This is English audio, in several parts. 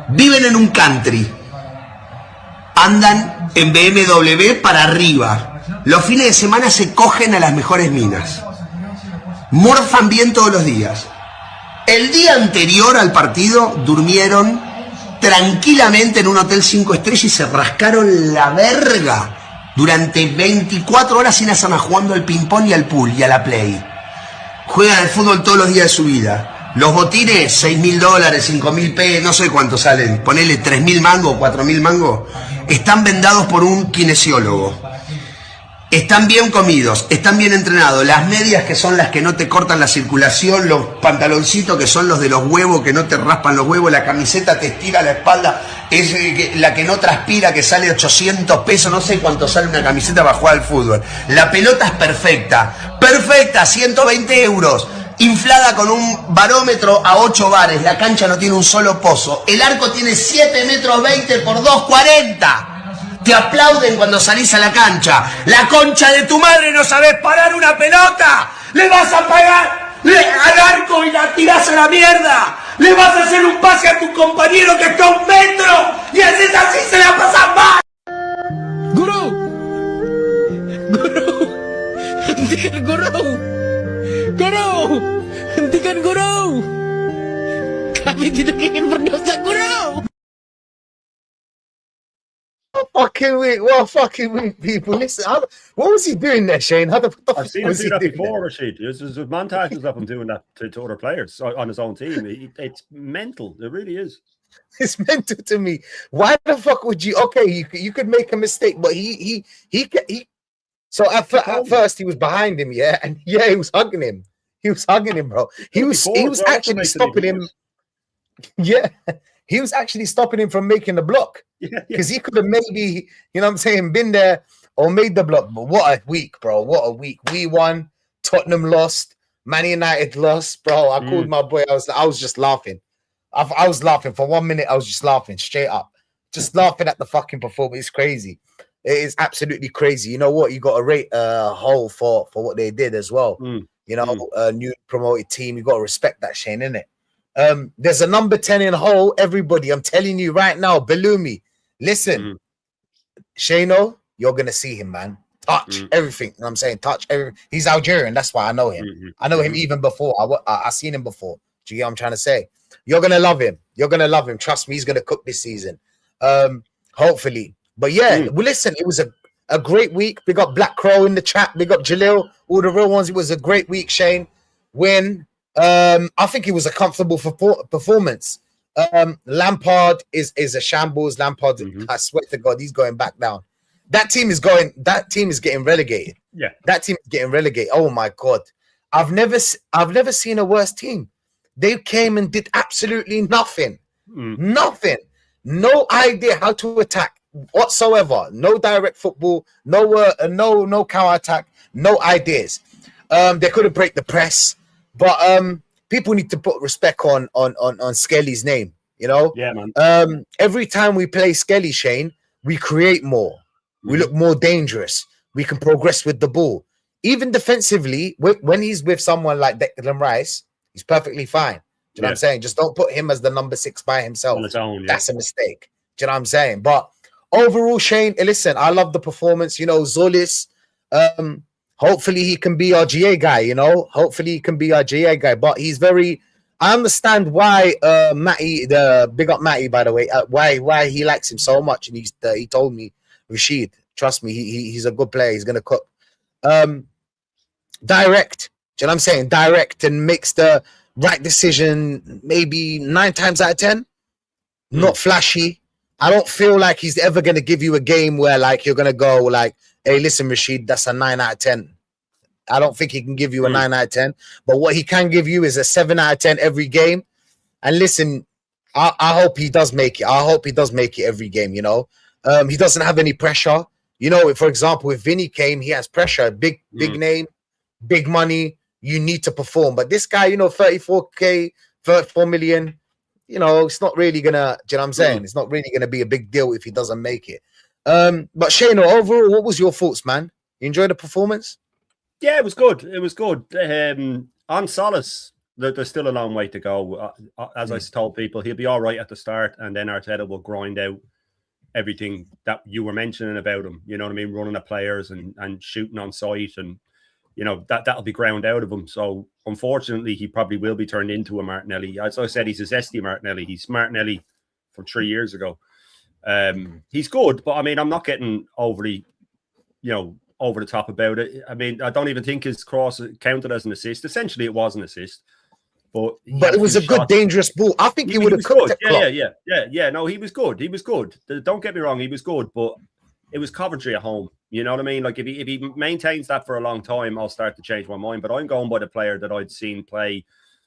Viven en un country. Andan en BMW para arriba. Los fines de semana se cogen a las mejores minas. Morfan bien todos los días. El día anterior al partido durmieron tranquilamente en un hotel 5 estrellas y se rascaron la verga durante 24 horas sin hacer nada, jugando al ping-pong y al pool y a la play. Juegan al fútbol todos los días de su vida. Los botines, $6.000, $5.000, no sé cuánto salen, ponele 3.000 mangos, 4.000 mangos, están vendados por un kinesiólogo. Están bien comidos, están bien entrenados. Las medias, que son las que no te cortan la circulación, los pantaloncitos, que son los de los huevos, que no te raspan los huevos, la camiseta te estira la espalda, es la que no transpira, que sale 800 pesos, no sé cuánto sale una camiseta para jugar al fútbol. La pelota es perfecta, perfecta, 120 euros, inflada con un barómetro a 8 bares, la cancha no tiene un solo pozo, el arco tiene 7 metros 20 por 2,40. Te aplauden cuando salís a la cancha. La concha de tu madre, no sabés parar una pelota. Le vas a pagar al arco y la tirás a la mierda. Le vas a hacer un pase a tu compañero que está a 1 metro. Y haces así, se la pasas mal. Guru! Guru! Hentikan guru! Guru! Hentikan guru! Kami tidak ingin berdosa, guru! What fucking week, people. Listen, what was he doing there, Shane? I've seen him do that before, Rashid. There's montages of him doing that to other players on his own team. It's mental. It really is. It's mental to me. Why the fuck would you? Okay, you could make a mistake, but he. So at first he was behind him, yeah, and yeah, he was hugging him. He was hugging him, bro. He was actually stopping him. Yeah. He was actually stopping him from making the block, because he could have maybe, you know what I'm saying, been there or made the block. But what a week, bro. What a week. We won. Tottenham lost. Man United lost, bro. I called my boy. I was just laughing. I was laughing for 1 minute. I was just laughing straight up. Just laughing at the fucking performance. It's crazy. It is absolutely crazy. You know what? You got to rate Hull for what they did as well. You know, a new promoted team. You got to respect that, Shane, innit? There's a number 10 in Hull. Everybody, I'm telling you right now, Belumi, listen, Shano, you're gonna see him, man. Touch everything. You know what I'm saying, touch everything. He's Algerian. That's why I know him. I know him even before. I seen him before. Do you get what I'm trying to say? You're gonna love him. You're gonna love him. Trust me, he's gonna cook this season. Hopefully. But yeah, well, listen, it was a great week. Big up Black Crow in the chat. Big up Jalil. All the real ones. It was a great week, Shane. Win. I think it was a comfortable performance. Lampard is a shambles. Lampard, I swear to God, he's going back down. That team is getting relegated. Yeah, that team is getting relegated. Oh my God, I've never seen a worse team. They came and did absolutely nothing. Nothing. No idea how to attack whatsoever. No direct football. No counter attack. No ideas. They couldn't break the press. But people need to put respect on Skelly's name, you know? Yeah, man. Every time we play Skelly, Shane, we create more. We look more dangerous. We can progress with the ball. Even defensively, when he's with someone like Declan Rice, he's perfectly fine. Do you know what I'm saying? Just don't put him as the number 6 by himself. On his own, That's a mistake. Do you know what I'm saying? But overall, Shane, listen, I love the performance. You know, Zolis, hopefully he can be our GA guy, you know. Hopefully he can be our GA guy. But he's very. I understand why Matty, the big up Matty, by the way, why he likes him so much, and he told me, Rashid, trust me, he's a good player. He's gonna cook. Direct. Do you know what I'm saying? Direct and makes the right decision maybe 9 times out of 10. Not flashy. I don't feel like he's ever gonna give you a game where like you're gonna go like, hey, listen, Rashid, that's a 9 out of 10. I don't think he can give you a 9 out of 10. But what he can give you is a 7 out of 10 every game. And listen, I hope he does make it. I hope he does make it every game, you know. He doesn't have any pressure. You know, for example, if Vinny came, he has pressure. Big name, big money. You need to perform. But this guy, you know, 34K, 34 million, you know, it's not really going to, do you know what I'm saying? It's not really going to be a big deal if he doesn't make it. But Shane, overall, what was your thoughts, man? You enjoyed the performance? Yeah, it was good. It was good. On Solace, there's still a long way to go. As I told people, he'll be all right at the start, and then Arteta will grind out everything that you were mentioning about him. You know what I mean? Running at players and shooting on sight, and you know that'll be ground out of him. So unfortunately, he probably will be turned into a Martinelli. As I said, he's a zesty Martinelli. He's Martinelli from 3 years ago. He's good, but I mean, I'm not getting overly, over the top about it. I mean, I don't even think his cross counted as an assist. Essentially, it was an assist. But it was a good, dangerous ball. I think he would have cooked it. Yeah. No, he was good. He was good. Don't get me wrong, he was good. But it was Coventry at home. You know what I mean? Like if he maintains that for a long time, I'll start to change my mind. But I'm going by the player that I'd seen play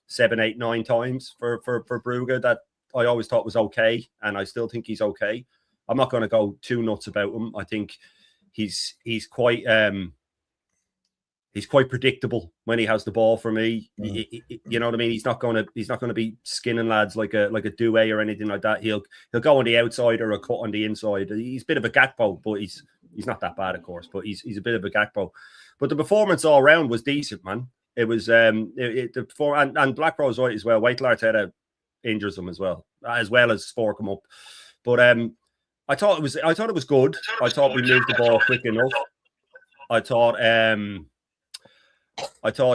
7, 8, 9 times for Brugge that I always thought was okay, and I still think he's okay. I'm not going to go too nuts about him. I think he's quite predictable when he has the ball for me. You know what I mean? He's not going to be skinning lads like a Doué or anything like that. He'll go on the outside or a cut on the inside. He's a bit of a Gakpo, but he's not that bad, of course. But he's a bit of a Gakpo. But the performance all around was decent, man. It was and Blackrose right as well. Wait till Arteta injures him as well as Spore come up. But I thought it was good. I thought we moved the ball quick enough. I thought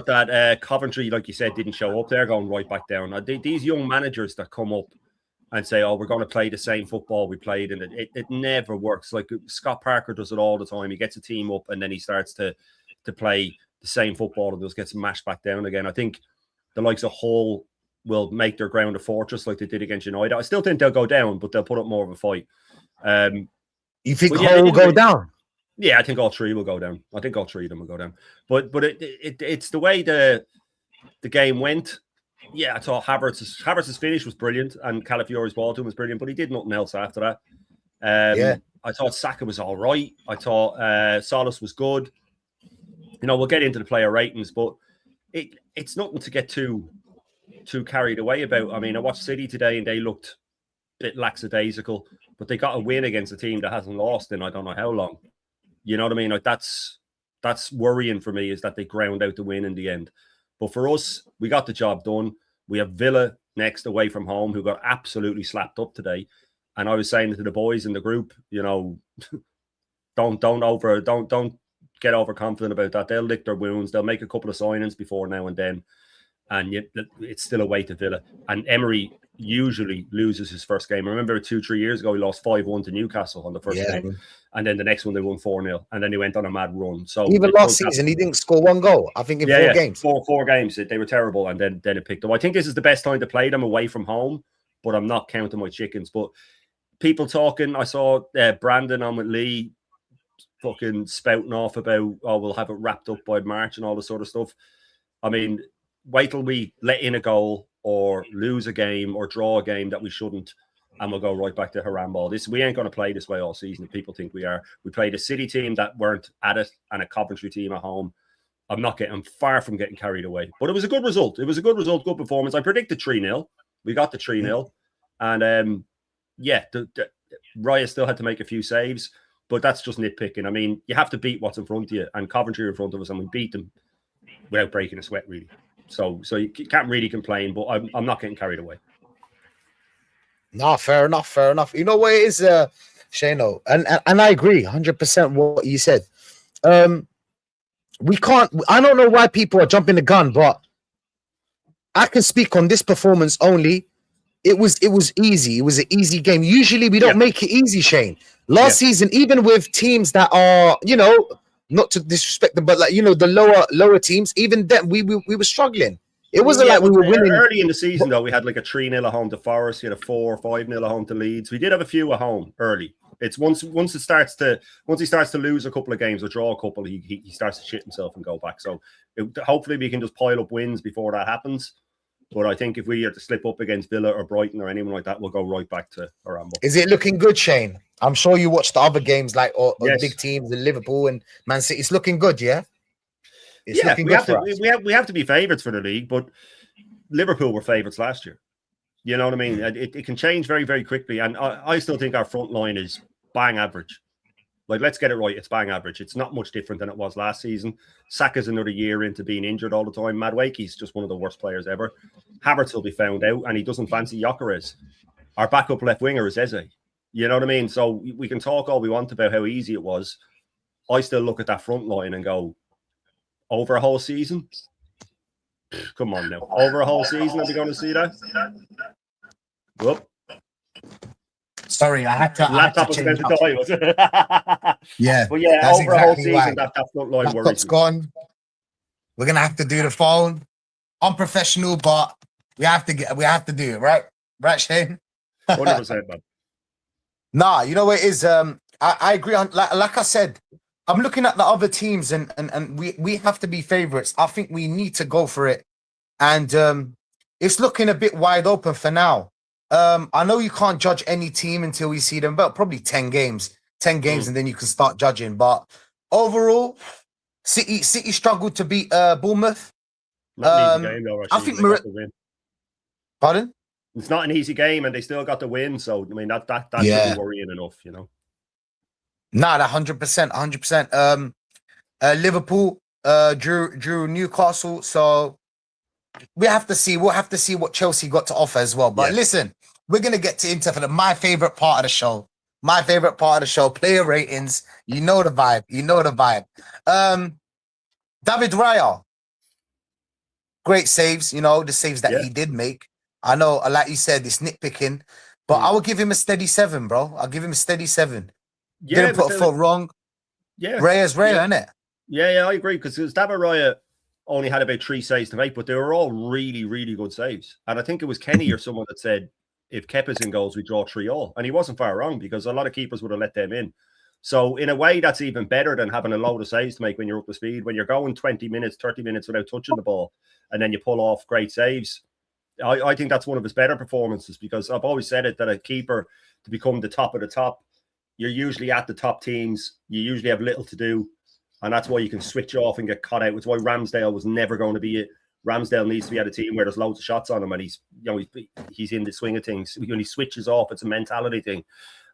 that Coventry, like you said, didn't show up. They're going right back down. These young managers that come up and say, "Oh, we're going to play the same football we played," and it never works. Like Scott Parker does it all the time. He gets a team up and then he starts to play the same football and just gets mashed back down again. I think the likes of Hull will make their ground a fortress like they did against United. I still think they'll go down, but they'll put up more of a fight. You think Hull will go down? Yeah, I think all three will go down. I think all three of them will go down. But it's the way the game went. Yeah, I thought Havertz's finish was brilliant, and Calafiori's ball to him was brilliant, but he did nothing else after that. I thought Saka was all right. I thought Solis was good. We'll get into the player ratings, but it's nothing to get too carried away about. I mean, I watched City today, and they looked a bit lackadaisical, but they got a win against a team that hasn't lost in I don't know how long. You know what I mean? Like that's worrying for me, is that they ground out the win in the end. But for us, we got the job done. We have Villa next away from home, who got absolutely slapped up today. And I was saying to the boys in the group, don't get overconfident about that. They'll lick their wounds. They'll make a couple of signings before now and then. And yet it's still away to Villa. And Emery usually loses his first game. I remember 2-3 years ago, he lost 5-1 to Newcastle on the first game. And then the next one, they won 4-0. And then he went on a mad run. So even last season, he didn't score one goal. I think in 4 games. Four games. They were terrible. And then it picked up. I think this is the best time to play them away from home, but I'm not counting my chickens. But people talking, I saw Brandon on with Lee fucking spouting off about, we'll have it wrapped up by March and all this sort of stuff. I mean, wait till we let in a goal or lose a game or draw a game that we shouldn't, and we'll go right back to Haramball. We ain't going to play this way all season if people think we are. We played a City team that weren't at it and a Coventry team at home. I'm far from getting carried away. But it was a good result. It was a good result, good performance. I predicted 3-0. We got the 3-0. And Raya still had to make a few saves, but that's just nitpicking. I mean, you have to beat what's in front of you, and Coventry are in front of us, and we beat them without breaking a sweat, really. So you can't really complain, but I'm not getting carried away. No, fair enough. You know what it is, Shano, and I agree 100% what you said. We can't. I don't know why people are jumping the gun, but I can speak on this performance only. It was easy. It was an easy game. Usually we don't make it easy, Shane. Last season, even with teams that are, not to disrespect them, but the lower teams, even then we were struggling. It wasn't like we were winning. Early in the season, though, we had like a 3-0 at home to Forest. We had a 4 or 5-0 at home to Leeds. We did have a few at home early. It's once he starts to lose a couple of games or draw a couple, he starts to shit himself and go back. So hopefully we can just pile up wins before that happens. But I think if we are to slip up against Villa or Brighton or anyone like that, we'll go right back to Haramball. Is it looking good, Shane? I'm sure you watched the other games, like or big teams in Liverpool and Man City. It's looking good, yeah? It's looking good for us. We have to be favourites for the league, but Liverpool were favourites last year. You know what I mean? It can change very, very quickly. And I still think our front line is bang average. Like, let's get it right. It's bang average. It's not much different than it was last season. Saka's another year into being injured all the time. Madueke's just one of the worst players ever. Havertz will be found out, and he doesn't fancy Gyökeres. Our backup left winger is Eze. You know what I mean? So we can talk all we want about how easy it was. I still look at that front line and go, over a whole season? Come on now. Over a whole season, are we going to see that? Whoop. Sorry, I had to Laptop was meant change to up. die, was it? Yeah, But yeah, that's over a whole exactly season, right. that front line worries Laptop's me. gone. We're gonna have to do the phone. Unprofessional, but we have to do it, right? Right, Shane? 100%, man. Nah, you know what it is. I agree on like I said, I'm looking at the other teams and we have to be favorites. I think we need to go for it. And it's looking a bit wide open for now. I know you can't judge any team until we see them, but probably 10 games, and then you can start judging. But overall, City struggled to beat Bournemouth. Not an easy game, though, Rashid. I think They got the win. Pardon? It's not an easy game, and they still got the win. So I mean, that Yeah. should be worrying enough, you know. Nah, 100%. Liverpool drew Newcastle, so we have to see. We'll have to see what Chelsea got to offer as well. But Yeah. listen, we're gonna get to Inter for my favorite part of the show. My favorite part of the show, player ratings. You know the vibe. David Raya, great saves. You know the saves that Yeah. he did make. I know, like you said, it's nitpicking, but I will give him a steady 7, bro. I'll give him a steady 7. Yeah, Didn't put a foot wrong. Yeah, Raya's Raya, innit? yeah, I agree because David Raya only had about 3 saves to make, but they were all really, really good saves. And I think it was Kenny or someone that said, if Kepa's in goals, we draw 3-all. And he wasn't far wrong because a lot of keepers would have let them in. So in a way, that's even better than having a load of saves to make when you're up to speed. When you're going 20 minutes, 30 minutes without touching the ball, and then you pull off great saves. I think that's one of his better performances because I've always said it that a keeper to become the top of the top, you're usually at the top teams. You usually have little to do. And that's why you can switch off and get caught out. It's why Ramsdale was never going to be it. Ramsdale needs to be at a team where there's loads of shots on him and he's in the swing of things. When he switches off, it's a mentality thing.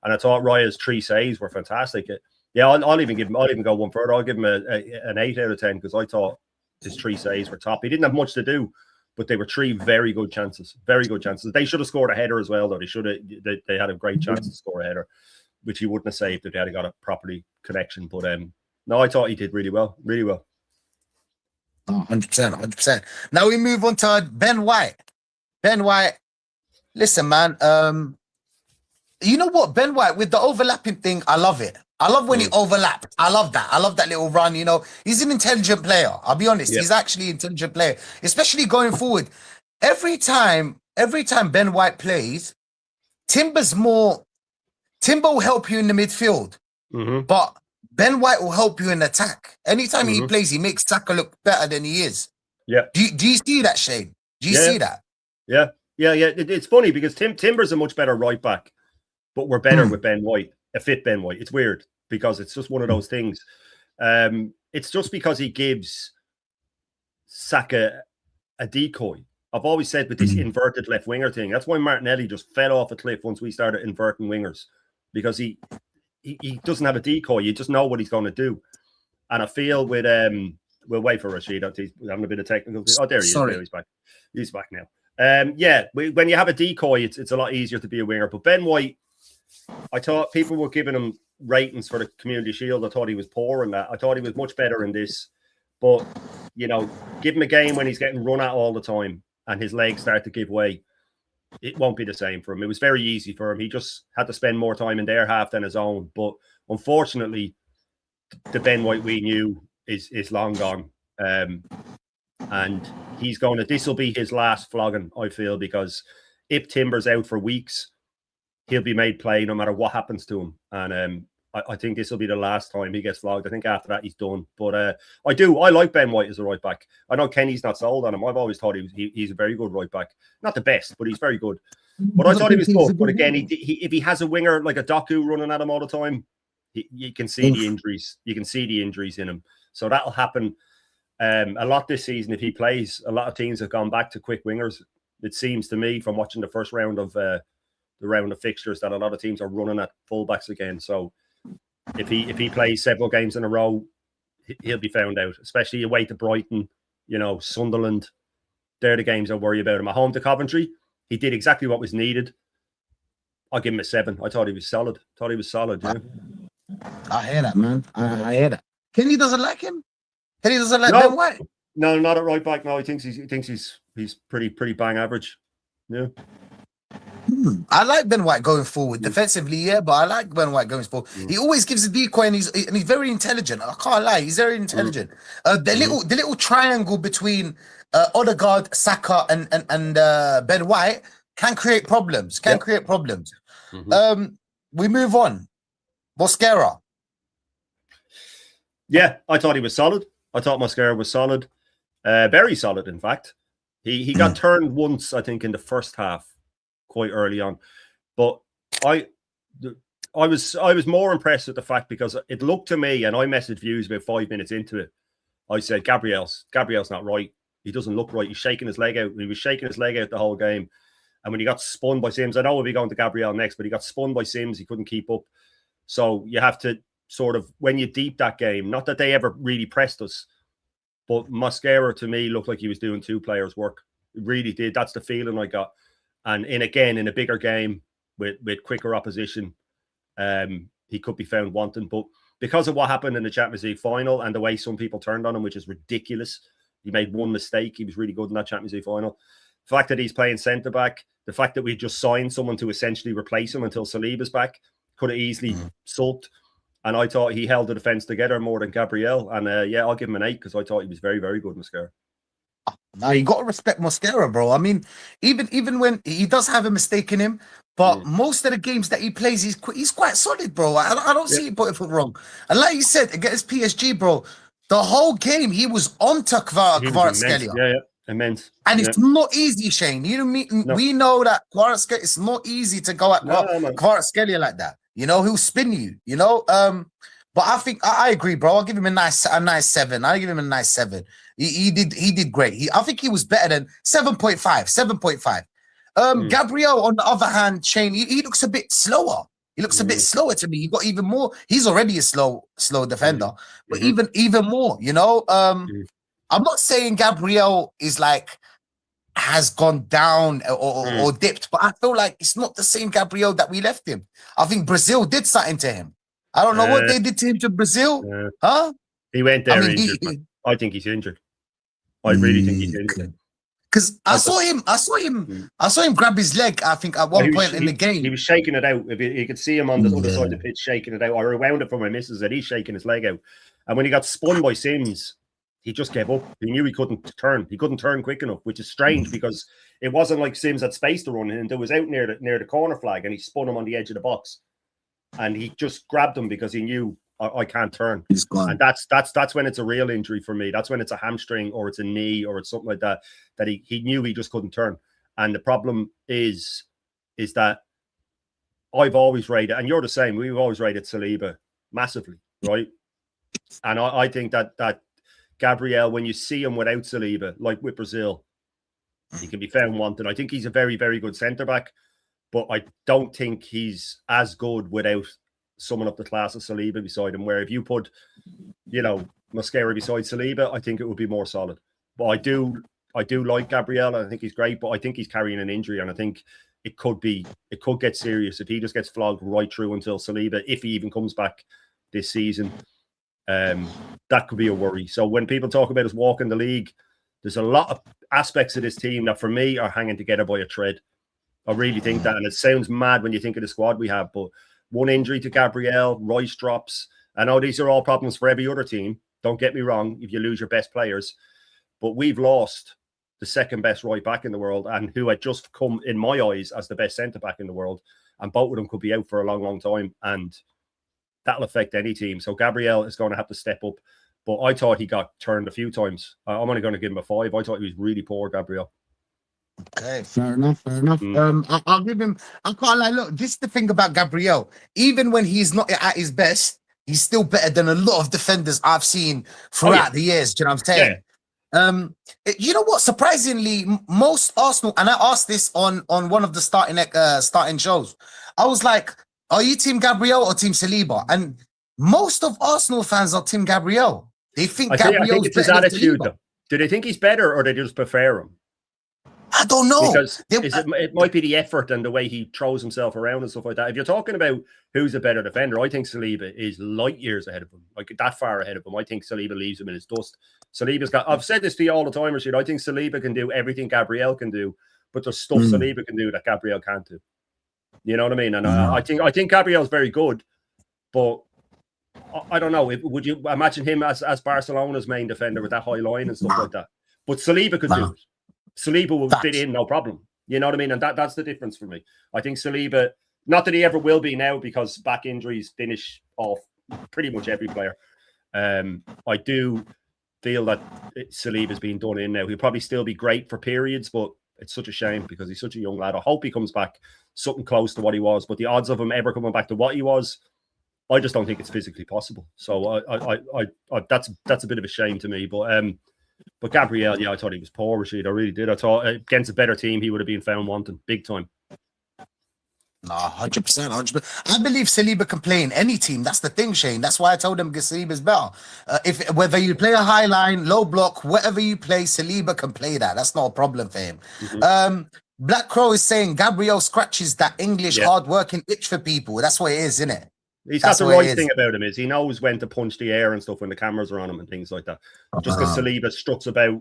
And I thought Raya's 3 saves were fantastic. Yeah, I'll even go one further. I'll give him an 8 out of 10 because I thought his 3 saves were top. He didn't have much to do, but they were 3 very good chances. Very good chances. They should have scored a header as well, though. They had a great chance to score a header, which he wouldn't have saved if they had got a properly connection. But no, I thought he did really well. Really well. 100%. Now we move on to Ben White. Ben White, listen, man. You know what? Ben White, with the overlapping thing, I love it. I love when he overlapped. I love that. I love that little run. You know, he's an intelligent player. I'll be honest. He's actually an intelligent player, especially going forward. Every time Ben White plays, Timber will help you in the midfield, but Ben White will help you in attack. Anytime he plays, he makes Saka look better than he is. Yeah. Do you see that, Shane? Do you see that? Yeah. It's funny because Timber's a much better right back, but we're better with Ben White, a fit Ben White. It's weird because it's just one of those things. It's just because he gives Saka a decoy. I've always said with this inverted left winger thing, that's why Martinelli just fell off a cliff once we started inverting wingers, because he doesn't have a decoy. You just know what he's going to do. And I feel with we'll wait for Rashid. He's having a bit of technical. Oh, there he is. There, he's back. He's back now. When you have a decoy, it's a lot easier to be a winger. But Ben White, I thought people were giving him ratings for the Community Shield. I thought he was poor in that. I thought he was much better in this. But, you know, give him a game when he's getting run at all the time and his legs start to give way. It won't be the same for him. It was very easy for him. He just had to spend more time in their half than his own. But unfortunately, the Ben White we knew is long gone. And he's going to, this will be his last flogging, I feel, because if Timber's out for weeks, he'll be made play no matter what happens to him. And I think this will be the last time he gets flogged. I think after that he's done. But I like Ben White as a right back. I know Kenny's not sold on him. I've always thought he's a very good right back. Not the best, but he's very good. But I thought he was good. But again, if he has a winger like a Doku running at him all the time, you can see the injuries. You can see the injuries in him. So that'll happen a lot this season if he plays. A lot of teams have gone back to quick wingers. It seems to me from watching the first round of the round of fixtures that a lot of teams are running at fullbacks again. So if he plays several games in a row, he'll be found out. Especially away to Brighton, Sunderland. They're the games I worry about him. At home to Coventry, he did exactly what was needed. I'll give him a 7. I thought he was solid. I hear that, man. I hear that. Kenny doesn't like him. Kenny doesn't like No. Ben White. No, not at right back. No, he thinks he's pretty bang average. Yeah. I like Ben White going forward defensively, yeah, but I like Ben White going forward. He always gives a decoy, and he's very intelligent. I can't lie, he's very intelligent. The little triangle between Odegaard, Saka, and Ben White can create problems. We move on. Mosquera. Yeah, I thought he was solid. I thought Mosquera was solid. Very solid, in fact. He got turned once, I think, in the first half, quite early on. But I was more impressed with the fact because it looked to me, and I messaged views about 5 minutes into it. I said, Gabriel's not right. He doesn't look right. He's shaking his leg out. He was shaking his leg out the whole game. And when he got spun by Sims, I know we'll be going to Gabriel next, but he got spun by Sims. He couldn't keep up. So you have to sort of, when you deep that game, not that they ever really pressed us, but Mosquera to me looked like he was doing 2 players' work. It really did. That's the feeling I got. And in a bigger game with quicker opposition, he could be found wanting. But because of what happened in the Champions League final and the way some people turned on him, which is ridiculous, he made one mistake. He was really good in that Champions League final. The fact that he's playing centre-back, the fact that we just signed someone to essentially replace him until Saliba's back, could have easily sulked. And I thought he held the defence together more than Gabriel. And I'll give him an 8 because I thought he was very, very good, Mosquera. Now you got to respect Mosquera, bro. I mean, even when he does have a mistake in him, but most of the games that he plays, he's quite solid, bro. I don't see you put it wrong. And like you said, against PSG, bro, the whole game he was on to Kvaratskhelia. Yeah, immense. And it's not easy, Shane. We know that Kvaratskhelia, it's not easy to go at Kvaratskhelia like that. He'll spin you, But I think I agree, bro. I'll give him a nice 7. I'll give him a nice 7. He did great. I think he was better than 7.5. Gabriel, on the other hand, Shane, he looks a bit slower. He looks a bit slower to me. He got even more. He's already a slow defender, but even more. I'm not saying Gabriel is has gone down or dipped, but I feel like it's not the same Gabriel that we left him. I think Brazil did something to him. I don't know what they did to him to Brazil. Huh? He went there injured. I think he's injured. I really think he's injured. Because I saw him grab his leg, I think, at one point in the game. He was shaking it out. You could see him on the other side of the pitch shaking it out. I rewound it for my missus that he's shaking his leg out. And when he got spun by Sims, he just gave up. He knew he couldn't turn. He couldn't turn quick enough, which is strange because it wasn't like Sims had space to run and it was out near the corner flag and he spun him on the edge of the box. And he just grabbed him because he knew I can't turn. He's gone. And that's when it's a real injury for me. That's when it's a hamstring or it's a knee or it's something like that he knew he just couldn't turn. And the problem is that I've always rated, and you're the same, we've always rated Saliba massively, right? And I think that Gabriel, when you see him without Saliba, like with Brazil, he can be found wanting. I think he's a very, very good centre-back, but I don't think he's as good without someone up the class of Saliba beside him, where if you put, Mosquera beside Saliba, I think it would be more solid. But I do like Gabriel, and I think he's great, but I think he's carrying an injury, and I think it could get serious if he just gets flogged right through until Saliba, if he even comes back this season. That could be a worry. So when people talk about us walking the league, there's a lot of aspects of this team that for me are hanging together by a thread. I really think that, and it sounds mad when you think of the squad we have, but one injury to Gabriel, Rice drops. I know these are all problems for every other team. Don't get me wrong, if you lose your best players, but we've lost the second best right back in the world and who had just come, in my eyes, as the best centre back in the world. And both of them could be out for a long, long time. And that'll affect any team. So Gabriel is going to have to step up. But I thought he got turned a few times. I'm only going to give him a 5. I thought he was really poor, Gabriel. Okay, fair enough. I'll give him. I can't lie. Look, this is the thing about Gabriel. Even when he's not at his best, he's still better than a lot of defenders I've seen throughout the years. Do you know what I'm saying? Yeah. You know what? Surprisingly, most Arsenal, and I asked this on one of the starting shows. I was like, "Are you Team Gabriel or Team Saliba?" And most of Arsenal fans are Tim Gabriel. They think I think Gabriel's it's his better than attitude, Saliba. though. Do they think he's better, or they just prefer him? I don't know. Because it might be the effort and the way he throws himself around and stuff like that. If you're talking about who's a better defender, I think Saliba is light years ahead of him, like that far ahead of him. I think Saliba leaves him in his dust. Saliba's got, I've said this to you all the time, Rashid. I think Saliba can do everything Gabriel can do, but there's stuff Saliba can do that Gabriel can't do. You know what I mean? And I think Gabriel's very good, but I don't know. Would you imagine him as Barcelona's main defender with that high line and stuff like that? But Saliba could do it. Saliba will fit in, no problem. You know what I mean? And that's the difference for me. I think Saliba, not that he ever will be now, because back injuries finish off pretty much every player. I do feel that Saliba's being done in now. He'll probably still be great for periods, but it's such a shame because he's such a young lad. I hope he comes back something close to what he was, but the odds of him ever coming back to what he was, I just don't think it's physically possible. So that's a bit of a shame to me. But Gabriel, yeah, I thought he was poor, Rashid. I really did. I thought against a better team, he would have been found wanting big time. No, 100%, 100%. I believe Saliba can play in any team. That's the thing, Shane. That's why I told him Saliba's better. If whether you play a high line, low block, whatever you play, Saliba can play that. That's not a problem for him. Black Crow is saying Gabriel scratches that English hard-working itch for people. That's what it is, isn't it? He's got the right thing about him is he knows when to punch the air and stuff when the cameras are on him and things like that. Just because Saliba struts about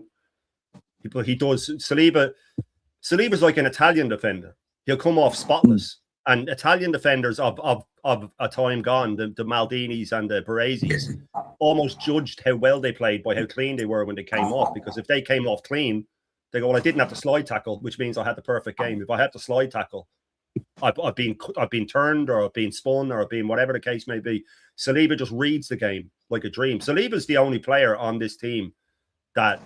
people, he does. Saliba's like an Italian defender. He'll come off spotless. And Italian defenders of a time gone, the Maldinis and the Baresi's, almost judged how well they played by how clean they were when they came off. Because if they came off clean, they go, well, I didn't have to slide tackle, which means I had the perfect game. If I had to slide tackle, I've been turned, or I've been spun, or I've been whatever the case may be. Saliba just reads the game like a dream. Saliba's the only player on this team that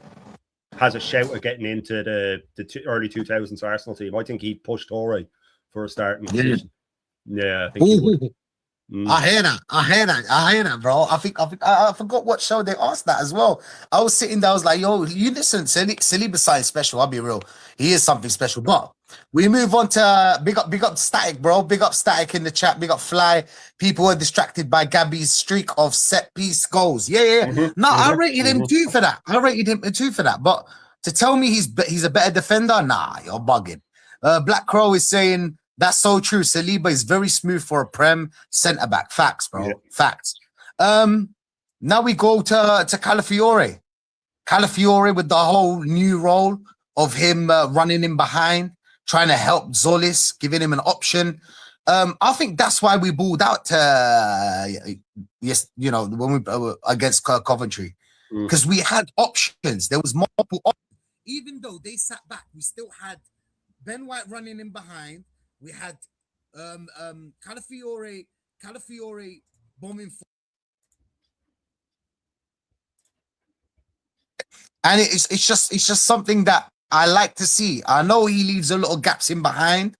has a shout at getting into the early 2000s Arsenal team. I think he pushed Torre for a starting position. Yeah, I think he would. I hear that, bro. I forgot what show they asked that as well. I was sitting there, I was like, yo, you listen, Saliba's something special. I'll be real. He is something special. But we move on to big up Static, bro. Big up Static in the chat. Big up Fly. People were distracted by Gabby's streak of set piece goals. Yeah. No, I rated him 2 for that. But to tell me he's a better defender, nah, you're bugging. Black Crow is saying that's so true. Saliba is very smooth for a Prem centre back. Facts, bro. Yeah. Facts. Now we go to Calafiore. Calafiore with the whole new role of him running in behind, trying to help Zolis, giving him an option. I think that's why we balled out when we against Coventry, because we had options. There was multiple options. Even though they sat back, we still had Ben White running in behind. We had Calafiore bombing for, and it's just something that I like to see. I know he leaves a lot of gaps in behind,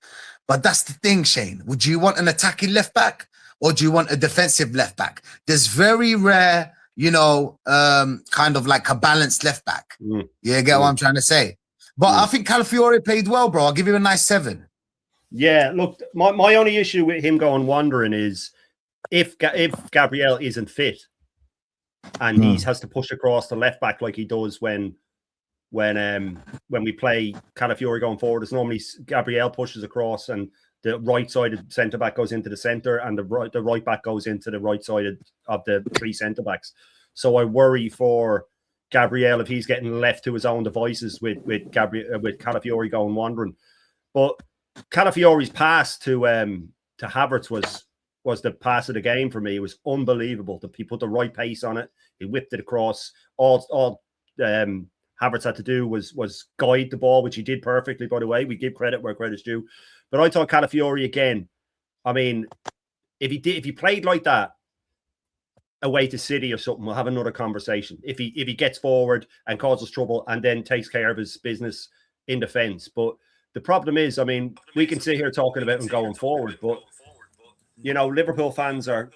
but that's the thing, Shane. Would you want an attacking left back, or do you want a defensive left back? There's very rare, kind of like a balanced left back. You get what I'm trying to say? But I think Calafiore played well, bro. I'll give him a nice 7. Yeah, look, my only issue with him going wandering is if Gabriel isn't fit and he has to push across the left back like he does when we play Calafiore going forward, it's normally Gabriel pushes across and the right-sided centre back goes into the centre and the right back goes into the right side of the 3 centre backs. So I worry for Gabriel if he's getting left to his own devices with Calafiore going wandering. But Calafiore's pass to Havertz was the pass of the game for me. It was unbelievable. He put the right pace on it. He whipped it across. All Havertz had to do was guide the ball, which he did perfectly, by the way. We give credit where credit's due. But I thought Calafiore again, I mean, if he played like that away to City or something, we'll have another conversation. If he gets forward and causes trouble and then takes care of his business in defence. But the problem is, I mean, we can sit here talking about him going forward, but Liverpool fans are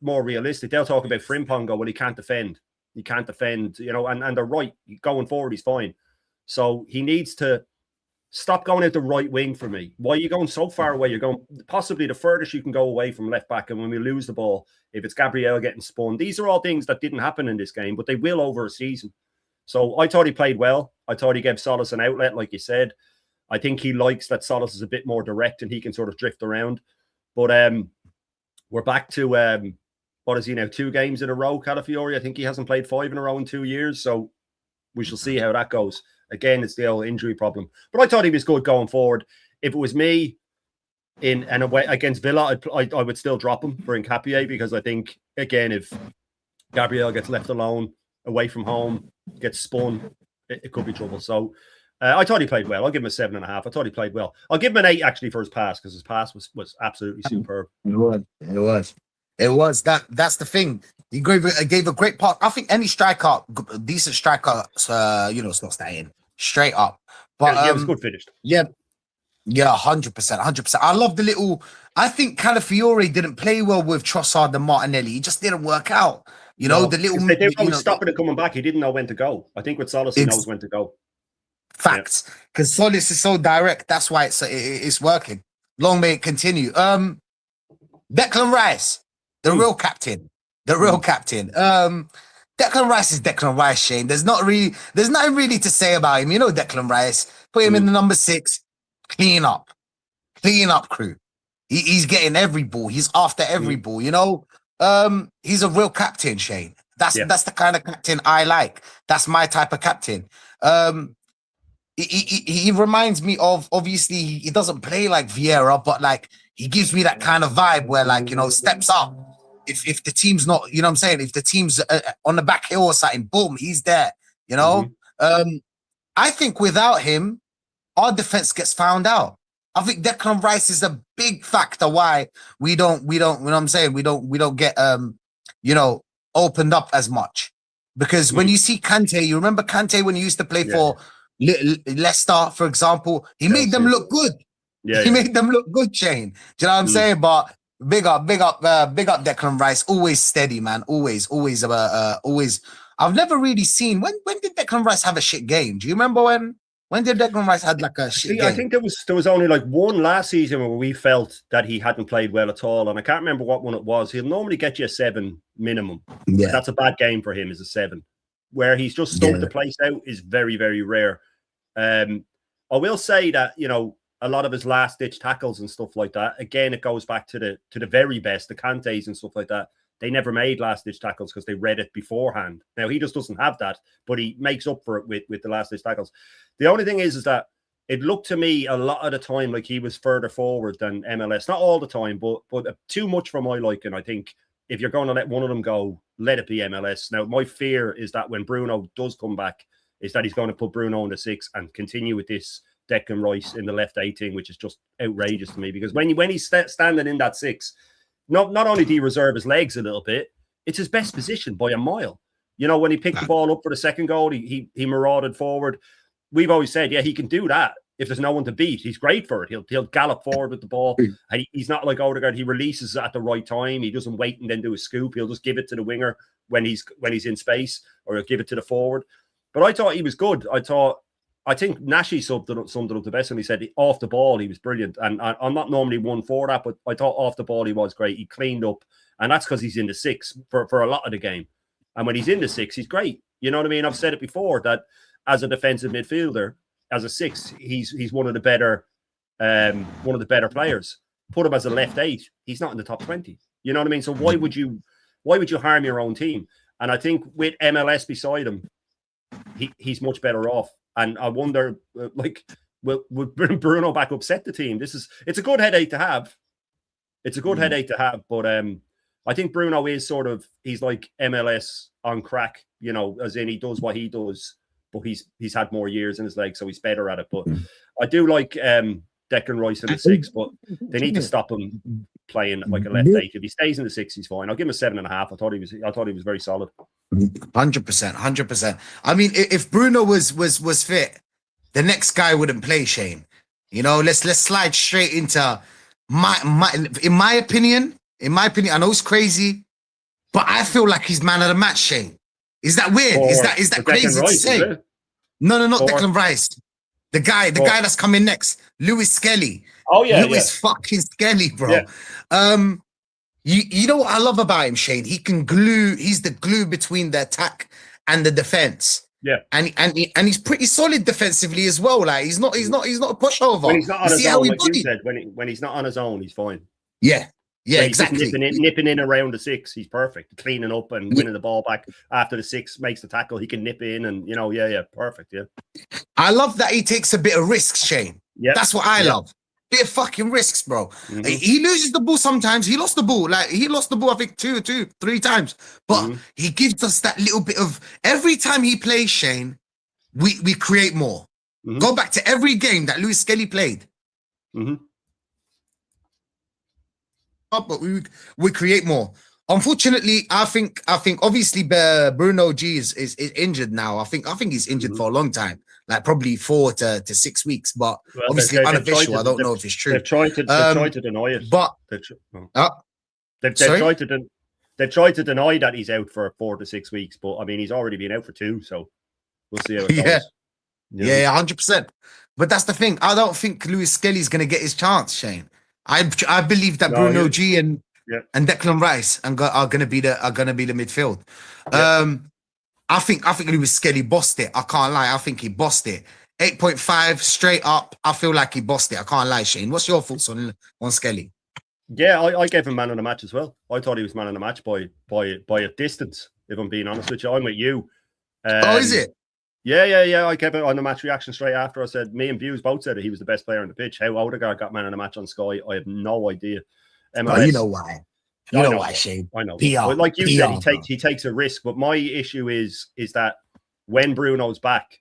more realistic. They'll talk about Frimpong, go, well, he can't defend. He can't defend, and they're right. Going forward, he's fine. So he needs to stop going out the right wing for me. Why are you going so far away? You're going possibly the furthest you can go away from left back. And when we lose the ball, if it's Gabriel getting spun, these are all things that didn't happen in this game, but they will over a season. So I thought he played well. I thought he gave Solis an outlet, like you said. I think he likes that Solis is a bit more direct and he can sort of drift around. But we're back to, what is he now, 2 games in a row, Calafiori? I think he hasn't played 5 in a row in 2 years. So we shall see how that goes. Again, it's the old injury problem. But I thought he was good going forward. If it was me in an away against Villa, I would still drop him for Nkapie, because I think, again, if Gabriel gets left alone, away from home, gets spun, it could be trouble. So I thought he played well. I'll give him a 7.5. I thought he played well. I'll give him an 8 actually for his pass, because his pass was absolutely superb. It was. That's the thing. He gave a great pass. I think any striker, decent striker, slots that in straight up. But yeah, it was good finished. Yeah, 100%. I love the little. I think Calafiori didn't play well with Trossard and Martinelli. He just didn't work out. The little. They were stopping it coming back. He didn't know when to go. I think with Solis, he knows when to go. Facts, because Solis is so direct. That's why it's working. Long may it continue. Declan Rice, the real captain. Declan Rice is Declan Rice, Shane. There's nothing really to say about him. Declan Rice. Put him in the number 6. Clean up crew. He's getting every ball. He's after every ball. He's a real captain, Shane. That's the kind of captain I like. That's my type of captain. He reminds me of, obviously, he doesn't play like Vieira, but like he gives me that kind of vibe where, like, steps up. If the team's not, I'm saying, if the team's on the back hill or something, boom, he's there. I think without him, our defense gets found out. I think Declan Rice is a big factor why we don't get opened up as much. Because when you see Kante, you remember Kante when he used to play for Leicester, for example, he made them look good. He made them look good, Shane. Do you know what I'm saying? But big up Declan Rice. Always steady, man. Always. I've never really seen when did Declan Rice have a shit game? Do you remember when did Declan Rice had like a shit game? I think there was only like one last season where we felt that he hadn't played well at all, and I can't remember what one it was. He'll normally get you a 7 minimum. Yeah, that's a bad game for him. Is a 7. Where he's just stumped the place out is very, very rare. I will say that a lot of his last-ditch tackles and stuff like that. Again, it goes back to the very best, the Kantes and stuff like that. They never made last-ditch tackles because they read it beforehand. Now, he just doesn't have that, but he makes up for it with the last-ditch tackles. The only thing is that it looked to me a lot of the time like he was further forward than MLS. Not all the time, but too much for my liking. I think if you're going to let one of them go, let it be MLS. Now, my fear is that when Bruno does come back, is that he's going to put Bruno in the 6 and continue with this Declan Rice in the left 18, which is just outrageous to me. Because when he's standing in that 6, not only do you reserve his legs a little bit, it's his best position by a mile. When he picked the ball up for the second goal, he marauded forward. We've always said, he can do that if there's no one to beat. He's great for it. He'll gallop forward with the ball. And he's not like Odegaard. He releases at the right time. He doesn't wait and then do a scoop. He'll just give it to the winger when he's in space, or he'll give it to the forward. But I thought he was good. I think Nashi summed it up the best when he said off the ball he was brilliant. And I'm not normally one for that, but I thought off the ball he was great. He cleaned up, and that's because he's in the 6 for a lot of the game. And when he's in the 6, he's great. You know what I mean? I've said it before that as a defensive midfielder, as a 6, he's one of the better players. Put him as a left 8, he's not in the top 20. You know what I mean? So why would you harm your own team? And I think with MLS beside him, he's much better off. And I wonder, will Bruno back upset the team? It's a good headache to have. But I think Bruno is he's like MLS on crack, as in he does what he does, but he's had more years in his legs, so he's better at it. But I do like Declan Rice in the 6, but they need to stop him playing like a left 8. If he stays in the 6, he's fine. I'll give him a 7.5. I thought he was very solid. 100%. I mean, if Bruno was fit, the next guy wouldn't play, Shane. Let's slide straight into my opinion. I know it's crazy, but I feel like he's man of the match, Shane. Is that weird? Is that crazy to say? No, not Declan Rice. The guy that's coming next, Lewis Skelly. Oh yeah, Lewis fucking Skelly, bro. Yeah. You know what I love about him, Shane? He's the glue between the attack and the defense. Yeah. And he's pretty solid defensively as well. Like he's not a pushover. When he's not on You his see how own, he like you bodied? said, when he's not on his own, he's fine. Yeah, When he's exactly. nipping in around the six, he's perfect. Cleaning up and winning the ball back after the six makes the tackle. He can nip in and perfect. Yeah. I love that he takes a bit of risks, Shane. Yeah. That's what I love. Bit of fucking risks, bro. Mhm. He loses the ball sometimes. He lost the ball. Like he lost the ball, I think 3 times. But he gives us that little bit of every time he plays, Shane, we create more. Go back to every game that Lewis Skelly played. But we create more. Unfortunately, I think obviously Bruno G is injured now. I think he's injured for a long time, like probably 4 to 6 weeks. But obviously unofficial. I don't know if it's true. They've tried to deny it, but they've tried to deny that he's out for 4 to 6 weeks. But I mean, he's already been out for 2, so we'll see how it goes. Yeah, 100%. But that's the thing. I don't think Lewis Skelly's gonna get his chance, Shane. I believe that Bruno G and Declan Rice are gonna be the midfield. I think Lewis Skelly bossed it. I can't lie. I think he bossed it. 8.5 straight up. I feel like he bossed it. I can't lie, Shane. What's your thoughts on Skelly? Yeah, I gave him man of the match as well. I thought he was man of the match by a distance. If I'm being honest with you, I'm with you. Is it? Yeah. I gave it on the match reaction straight after. I said, me and Views both said that he was the best player on the pitch. How Odegaard got man of the match on Sky, I have no idea. MLS, you know why. You know why, Shane. I know. PR, but like you PR, said, he takes a risk. But my issue is that when Bruno's back,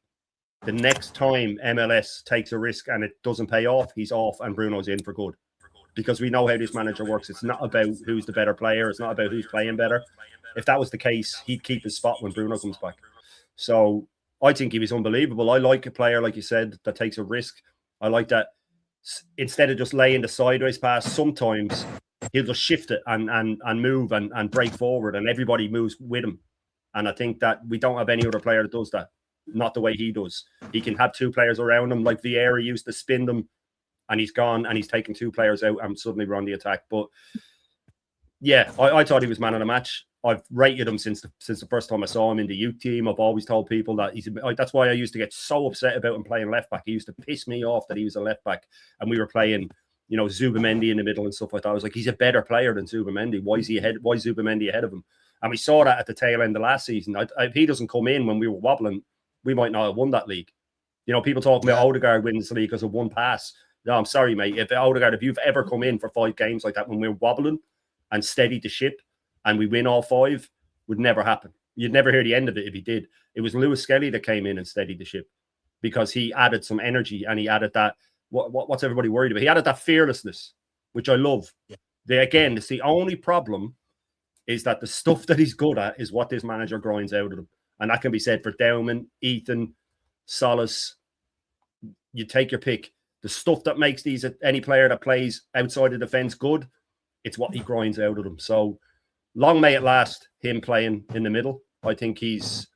the next time MLS takes a risk and it doesn't pay off, he's off and Bruno's in for good. Because we know how this manager works. It's not about who's the better player. It's not about who's playing better. If that was the case, he'd keep his spot when Bruno comes back. So I think he was unbelievable. I like a player, like you said, that takes a risk. I like that instead of just laying the sideways pass, sometimes he'll just shift it and move and break forward and everybody moves with him. And I think that we don't have any other player that does that. Not the way he does. He can have 2 players around him, like Vieira used to spin them and he's gone and he's taken 2 players out and suddenly we're on the attack. But yeah, I thought he was man of the match. I've rated him since the first time I saw him in the youth team. I've always told people that that's why I used to get so upset about him playing left back. He used to piss me off that he was a left back and we were playing, Zubamendi in the middle and stuff like that. I was like, he's a better player than Zubamendi. Why is Zubamendi ahead of him? And we saw that at the tail end of last season. If he doesn't come in when we were wobbling, we might not have won that league. People talking about Odegaard wins the league because of 1 pass. No, I'm sorry, mate. If you've ever come in for 5 games like that when we're wobbling and steadied the ship and we win all 5, would never happen. You'd never hear the end of it if he did. It was Lewis Skelly that came in and steadied the ship because he added some energy and he added that. What's everybody worried about? He added that fearlessness, which I love. Again, it's the only problem is that the stuff that he's good at is what this manager grinds out of him. And that can be said for Dowman, Ethan, Solis. You take your pick. The stuff that makes any player that plays outside the defense good, it's what he grinds out of them. So long may it last, him playing in the middle. I think he's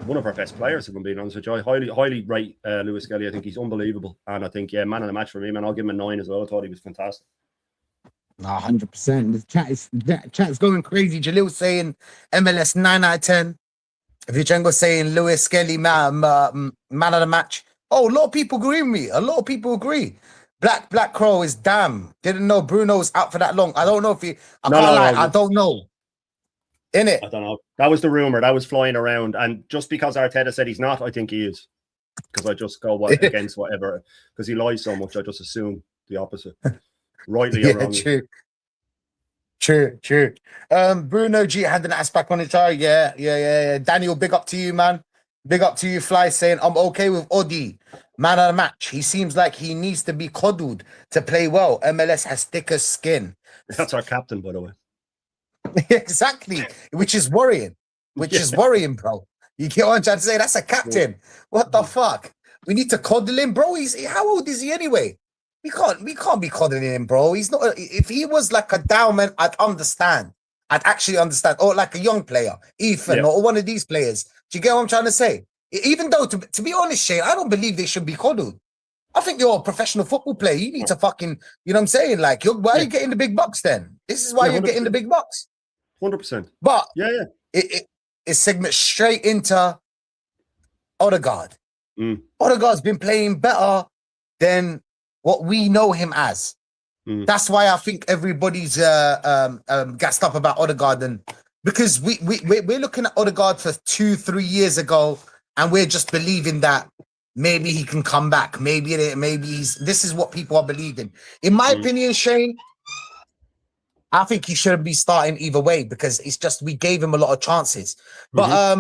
one of our best players, if I'm being honest with you. I highly rate Lewis Skelly. I think he's unbelievable. And I think, man of the match for me, man. I'll give him a 9 as well. I thought he was fantastic. 100%. The chat's going crazy. Jalil saying MLS 9 out of 10. Vichenko saying Lewis Skelly man of the match. Oh, a lot of people agree with me. A lot of people agree. Black Crow is damn. Didn't know Bruno's out for that long. I don't know if he. I don't know. In it. I don't know. That was the rumor that was flying around, and just because Arteta said he's not, I think he is. Because I just go against whatever. Because he lies so much, I just assume the opposite. Rightly or wrongly. True. Bruno G had an ass back on his eye. Yeah. Daniel, big up to you, man. Big up to you, Fly, saying I'm okay with Odi. Man of the match. He seems like he needs to be coddled to play well. MLS has thicker skin. That's our captain, by the way. Exactly. Which is worrying. Is worrying, bro. You get what I'm trying to say? That's a captain. Yeah. What the fuck? We need to coddle him, bro. How old is he anyway? We can't be coddling him, bro. He's not. If he was like a Dowman, I'd understand. I'd actually understand. Or like a young player, Ethan, or one of these players. Do you get what I'm trying to say? Even though, to be honest, Shane, I don't believe they should be coddled. I think you're a professional football player. You need to fucking, you know what I'm saying? Like, why are you getting the big bucks then? This is why you're getting the big bucks. 100%. But yeah, it segments straight into Odegaard. Odegaard's been playing better than what we know him as. That's why I think everybody's gassed up about Odegaard, and because we're looking at Odegaard for 2-3 years ago, and we're just believing that maybe he can come back. Maybe this is what people are believing. In my opinion, Shane, I think he shouldn't be starting either way, because it's just we gave him a lot of chances. But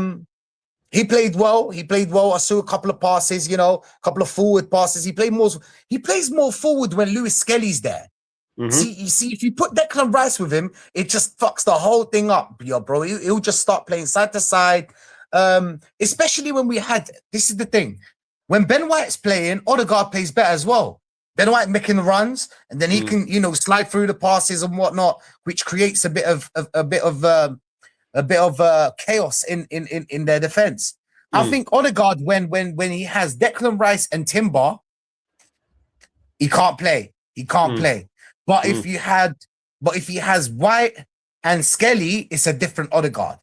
he played well. I saw a couple of passes, you know, a couple of forward passes. He plays more forward when Lewis Skelly's there. See, if you put Declan Rice with him, it just fucks the whole thing up, bro. He'll just start playing side to side. Especially when this is the thing. When Ben White's playing, Odegaard plays better as well. Ben White making the runs, and then he can, you know, slide through the passes and whatnot, which creates a bit of chaos in their defense. I think Odegaard, when he has Declan Rice and Timber, he can't play. But if he has White and Skelly, it's a different Odegaard.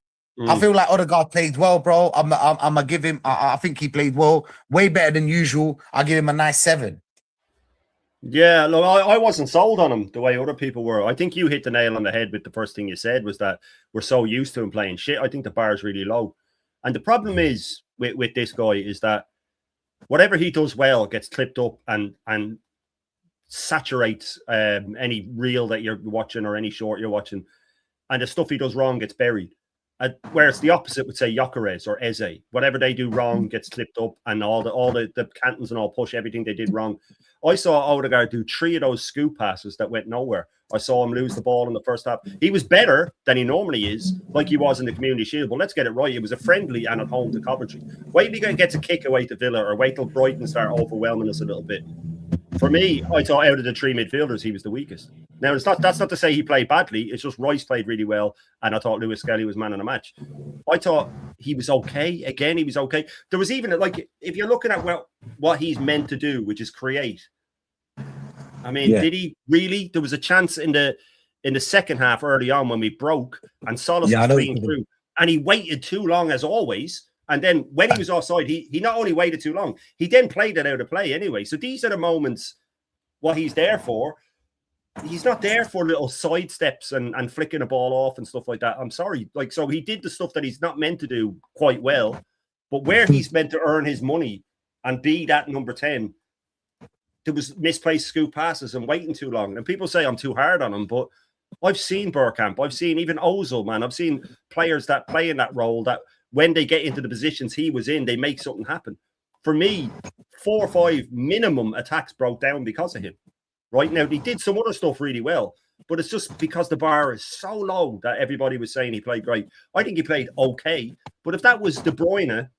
I feel like Odegaard played well, bro. I'm gonna give him. I think he played well, way better than usual. I'll give him a nice 7. Yeah, look, I wasn't sold on him the way other people were. I think you hit the nail on the head with the first thing you said, was that we're so used to him playing shit. I think the bar is really low, and the problem is with this guy is that whatever he does well gets clipped up and saturates any reel that you're watching or any short you're watching, and the stuff he does wrong gets buried. Whereas the opposite would say Gyökeres or Eze. Whatever they do wrong gets clipped up, and all the Cantons and all push everything they did wrong. I saw Odegaard do 3 of those scoop passes that went nowhere. I saw him lose the ball in the first half. He was better than he normally is, like he was in the Community Shield. But let's get it right. It was a friendly and at home to Coventry. Wait till he gets a kick away to Villa, or wait till Brighton start overwhelming us a little bit. For me, I thought out of the 3 midfielders, he was the weakest. Now, that's not to say he played badly. It's just Rice played really well, and I thought Lewis Skelly was man of the match. I thought he was okay. Again, he was okay. There was even, like, if you're looking at what he's meant to do, which is create. I mean, did he really? There was a chance in the second half early on when we broke, and Solis was playing through, and he waited too long as always. And then when he was offside, he not only waited too long, he then played it out of play anyway. So these are the moments what he's there for. He's not there for little side steps and flicking a ball off and stuff like that. I'm sorry. Like, so he did the stuff that he's not meant to do quite well. But where he's meant to earn his money and be that number 10, there was misplaced scoop passes and waiting too long. And people say I'm too hard on him, but I've seen Bergkamp. I've seen even Ozil, man. I've seen players that play in that role that when they get into the positions he was in, they make something happen. For me, 4 or 5 minimum attacks broke down because of him. Right now, he did some other stuff really well, but it's just because the bar is so low that everybody was saying he played great. I think he played okay, but if that was De Bruyne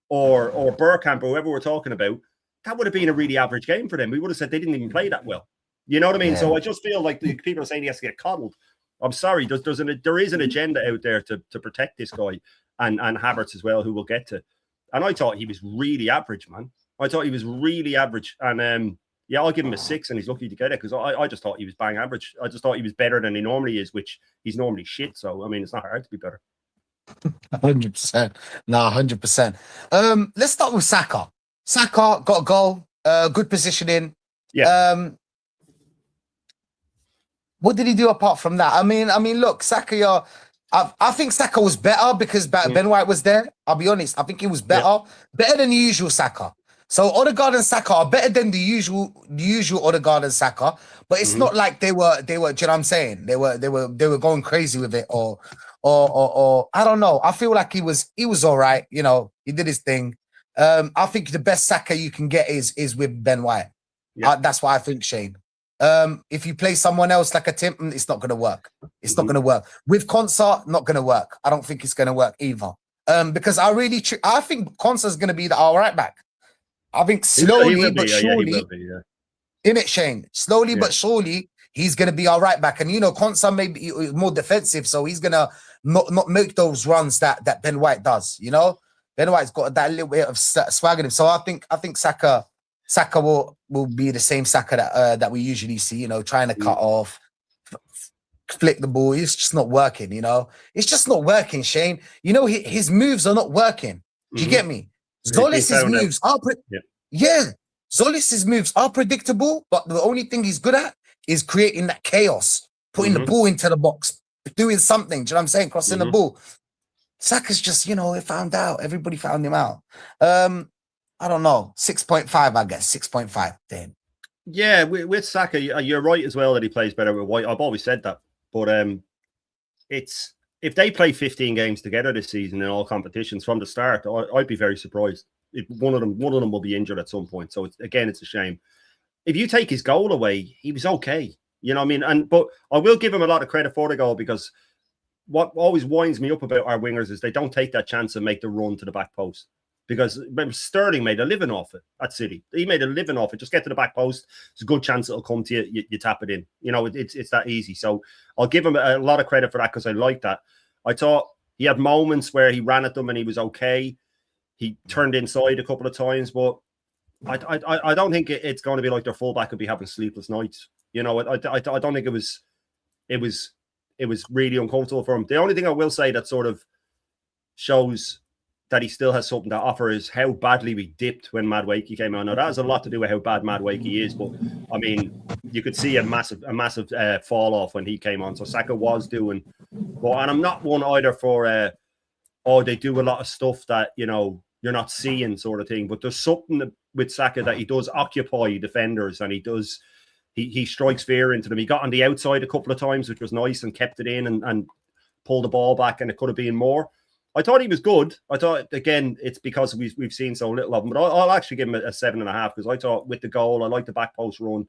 or Bergkamp or whoever we're talking about, that would have been a really average game for them. We would have said they didn't even play that well. You know what I mean? Yeah. So I just feel like the people are saying he has to get coddled. I'm sorry, there is an agenda out there to protect this guy and Havertz as well, who we'll get to. And I thought he was really average, man. I thought he was really average. And yeah, I'll give him a 6, and he's lucky to get it, because I just thought he was bang average. I just thought he was better than he normally is, which he's normally shit. So, I mean, it's not hard to be better. 100%. No, 100%. Let's start with Saka. Saka got a goal, good positioning. Yeah. What did he do apart from that? I mean, look, Saka, I think Saka was better because Ben White was there. I'll be honest. I think he was better than the usual Saka. So Odegaard and Saka are better than the usual Odegaard and Saka, but it's not like they were. Do you know what I'm saying? They were going crazy with it, or I don't know. I feel like he was all right. You know, he did his thing. I think the best Saka you can get is with Ben White. Yeah. That's what I think, Shane. If you play someone else like a Tim, it's not going to work. It's not going to work. With Konsa, not going to work. I don't think it's going to work either. Because I think Konsa's going to be our right back. I think slowly but surely, in it, Shane. Slowly but surely, he's going to be our right back. And you know, Konsa may be more defensive, so he's going to not make those runs that Ben White does. You know, Ben White's got that little bit of swag in him. So I think Saka will be the same Saka that we usually see, you know, trying to cut off, flick the ball. It's just not working, you know. It's just not working, Shane. You know, his moves are not working. Do you get me? Zolis's moves are Zolis's moves are predictable, but the only thing he's good at is creating that chaos, putting the ball into the box, doing something. Do you know what I'm saying? Crossing the ball. Saka's just, you know, it found out. Everybody found him out. I don't know. 6.5, I guess. 6.5. Damn. Yeah, with Saka, you're right as well that he plays better with White. I've always said that. But it's if they play 15 games together this season in all competitions from the start, I'd be very surprised. If one of them will be injured at some point. So it's a shame. If you take his goal away, he was okay. You know what I mean? But I will give him a lot of credit for the goal, because what always winds me up about our wingers is they don't take that chance and make the run to the back post. Because Sterling made a living off it at City. He made a living off it. Just get to the back post. It's a good chance it'll come to you. You tap it in. You know, it's that easy. So I'll give him a lot of credit for that, because I like that. I thought he had moments where he ran at them and he was okay. He turned inside a couple of times, but I don't think it's going to be like their fullback could be having sleepless nights. You know, I don't think it was really uncomfortable for him. The only thing I will say that sort of shows that he still has something to offer is how badly we dipped when Madueke came out. Now that has a lot to do with how bad Madueke is, but I mean, you could see a massive fall off when he came on. So Saka was doing well, and I'm not one either for they do a lot of stuff that, you know, you're not seeing sort of thing. But there's something with Saka that he does occupy defenders, and he strikes fear into them. He got on the outside a couple of times, which was nice, and kept it in and pulled the ball back, and it could have been more. I thought he was good. I thought, again, it's because we've seen so little of him. But I'll actually give him a 7.5, because I thought with the goal, I liked the back post run.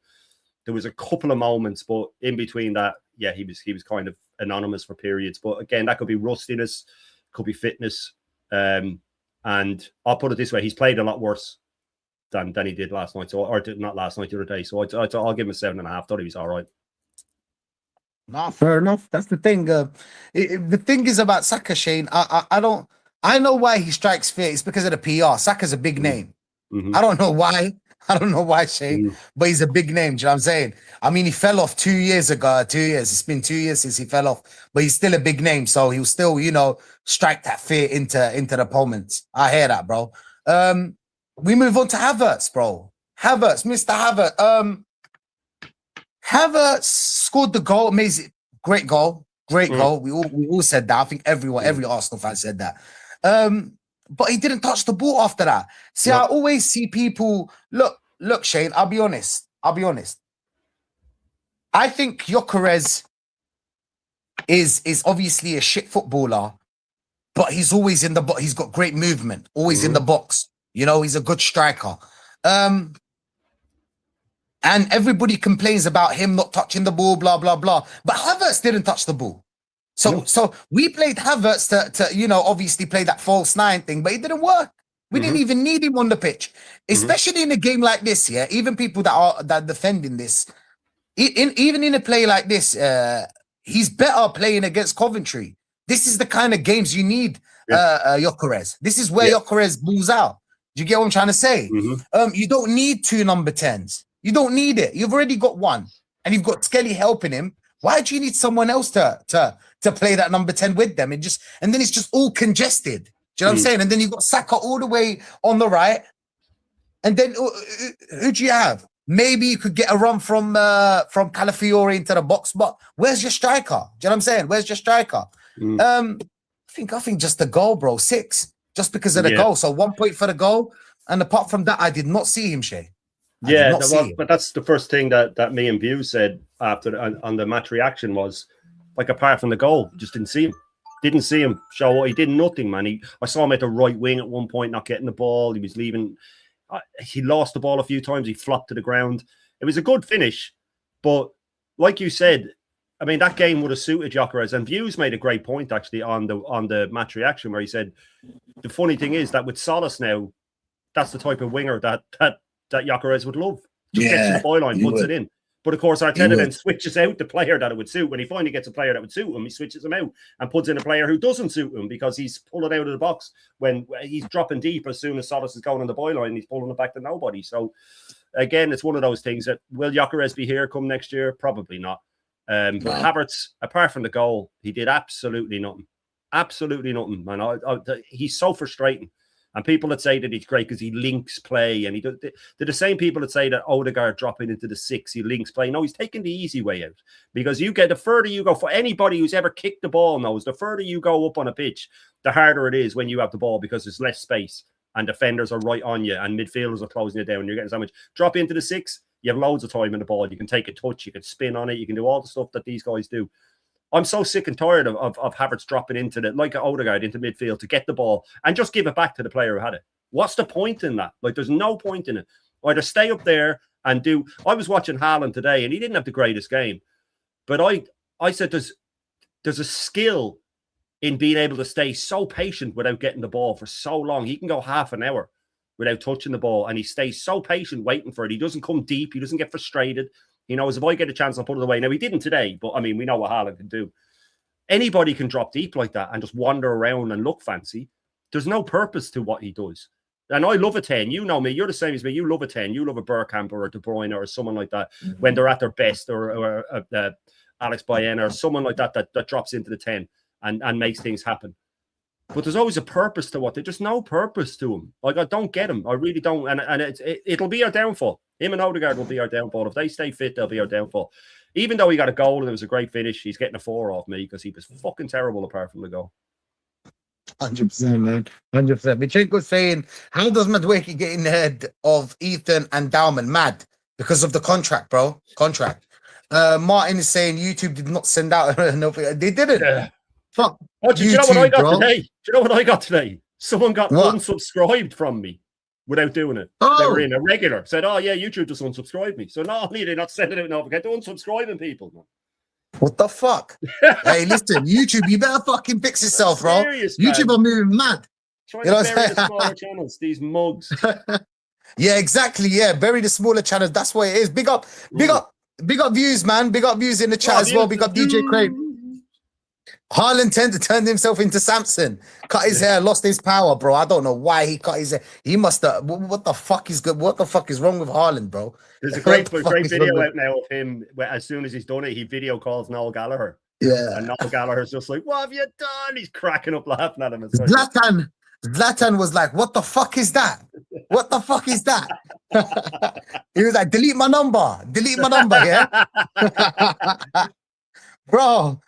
There was a couple of moments, but in between that, yeah, he was kind of anonymous for periods. But again, that could be rustiness, could be fitness. And I'll put it this way: he's played a lot worse than he did last night. So, or not last night, the other day. So I'll give him a 7.5. Thought he was all right. No, fair enough. That's the thing. The thing is about Saka, Shane. I know why he strikes fear. It's because of the PR. Saka's a big name. I don't know why. Shane, but he's a big name. Do you know what I'm saying? I mean, he fell off 2 years ago. 2 years. It's been 2 years since he fell off, but he's still a big name. So he'll still, you know, strike that fear into the opponents. I hear that, bro. We move on to Havertz, bro. Mr. Havertz. Havertz scored the goal. Amazing. Great goal. We all said that. I think every Arsenal fan said that. But he didn't touch the ball after that. See, I always see people look, Shane, I'll be honest. I think Gyökeres is obviously a shit footballer, but he's always in the box. He's got great movement, always in the box. You know, he's a good striker. And everybody complains about him not touching the ball, blah, blah, blah. But Havertz didn't touch the ball. So we played Havertz to you know, obviously play that false nine thing, but it didn't work. We didn't even need him on the pitch, especially in a game like this. Yeah, even people that are defending this, even in a play like this, he's better playing against Coventry. This is the kind of games you need, Gyökeres. This is where Gyökeres balls out. Do you get what I'm trying to say? You don't need 2 number 10s. You don't need it. You've already got one, and you've got Skelly helping him. Why do you need someone else to play that number 10 with them? And then it's just all congested. Do you know what I'm saying? And then you've got Saka all the way on the right. And then who do you have? Maybe you could get a run from Calafiori into the box, but where's your striker? Do you know what I'm saying? Where's your striker? I think just the goal, bro. 6, just because of the goal. So 1 point for the goal. And apart from that, I did not see him, Shay. But that's the first thing that me and View said after on the match reaction was, like, apart from the goal, just didn't see him show what he did. Nothing, man. I saw him at the right wing at one point, not getting the ball. He was leaving. He lost the ball a few times. He flopped to the ground. It was a good finish, but like you said, I mean, that game would have suited Gyökeres. And Views made a great point actually on the match reaction, where he said the funny thing is that with Solis now, that's the type of winger that Gyökeres would love. Just gets to the byline, puts it in. But of course, He Arteta would. then switches out the player that it would suit. When he finally gets a player that would suit him, he switches him out and puts in a player who doesn't suit him because he's pulling out of the box when he's dropping deep as soon as Solis is going on the byline. He's pulling it back to nobody. So, again, it's one of those things that will Gyökeres be here come next year? Probably not. But Havertz, apart from the goal, he did absolutely nothing. Absolutely nothing, man. He's so frustrating. And people that say that he's great because he links play, and they're the same people that say that Odegaard dropping into the 6, he links play. No, he's taking the easy way out, because you get the further you go, for anybody who's ever kicked the ball knows, the further you go up on a pitch, the harder it is when you have the ball, because there's less space and defenders are right on you and midfielders are closing you down and you're getting so much. Drop into the 6, you have loads of time in the ball. You can take a touch, you can spin on it, you can do all the stuff that these guys do. I'm so sick and tired of Havertz dropping into the, like Odegaard, into midfield to get the ball and just give it back to the player who had it. What's the point in that? Like, there's no point in it. Either stay up there and do. I was watching Haaland today, and he didn't have the greatest game, but I said there's a skill in being able to stay so patient without getting the ball for so long. He can go half an hour without touching the ball, and he stays so patient waiting for it. He doesn't come deep. He doesn't get frustrated. He knows if I get a chance, I'll put it away. Now, he didn't today, but I mean, we know what Haaland can do. Anybody can drop deep like that and just wander around and look fancy. There's no purpose to what he does. And I love a 10. You know me. You're the same as me. You love a 10. You love a Bergkamp or a De Bruyne or someone like that when they're at their best, or Alex Baena or someone like that drops into the 10 and makes things happen. But there's always a purpose to what. There's just no purpose to him. Like, I don't get him. I really don't. And it'll be our downfall. Him and Odegaard will be our downfall. If they stay fit, they'll be our downfall. Even though he got a goal and it was a great finish, he's getting a 4 off me because he was fucking terrible apart from the goal. 100%, man. 100%. Michenko's saying, how does Madueke get in the head of Ethan and Dauman? Mad. Because of the contract, bro. Contract. Martin is saying YouTube did not send out they didn't. Yeah. Fuck. Oh, do you know what I got bro? today? Do you know what I got today? Someone got What? unsubscribed from me without doing it. Oh. They were in a regular. Said, oh, yeah, YouTube just unsubscribed me. So not only are they not sending out notifications, they're unsubscribing people, man. What the fuck? Hey, listen, YouTube, you better fucking fix yourself, bro. Serious, YouTube man. are moving mad. Trying You know to what bury I'm the saying? smaller channels, these mugs. Yeah, exactly. Yeah, bury the smaller channels. That's what it is. Big up views, man. Big up views in the chat as well. Big up DJ Crane. Haaland turned himself into Samson. Cut his hair, lost his power, bro. I don't know why he cut his hair. He must have. What the fuck is good? What the fuck is wrong with Haaland, bro? There's a great What the fuck is video wrong with- out now of him. Where as soon as he's done it, he video calls Noel Gallagher. Yeah. And Noel Gallagher's just like, what have you done? He's cracking up laughing at him. It's like, Zlatan was like, what the fuck is that? What the fuck is that? He was like, delete my number, yeah? Bro,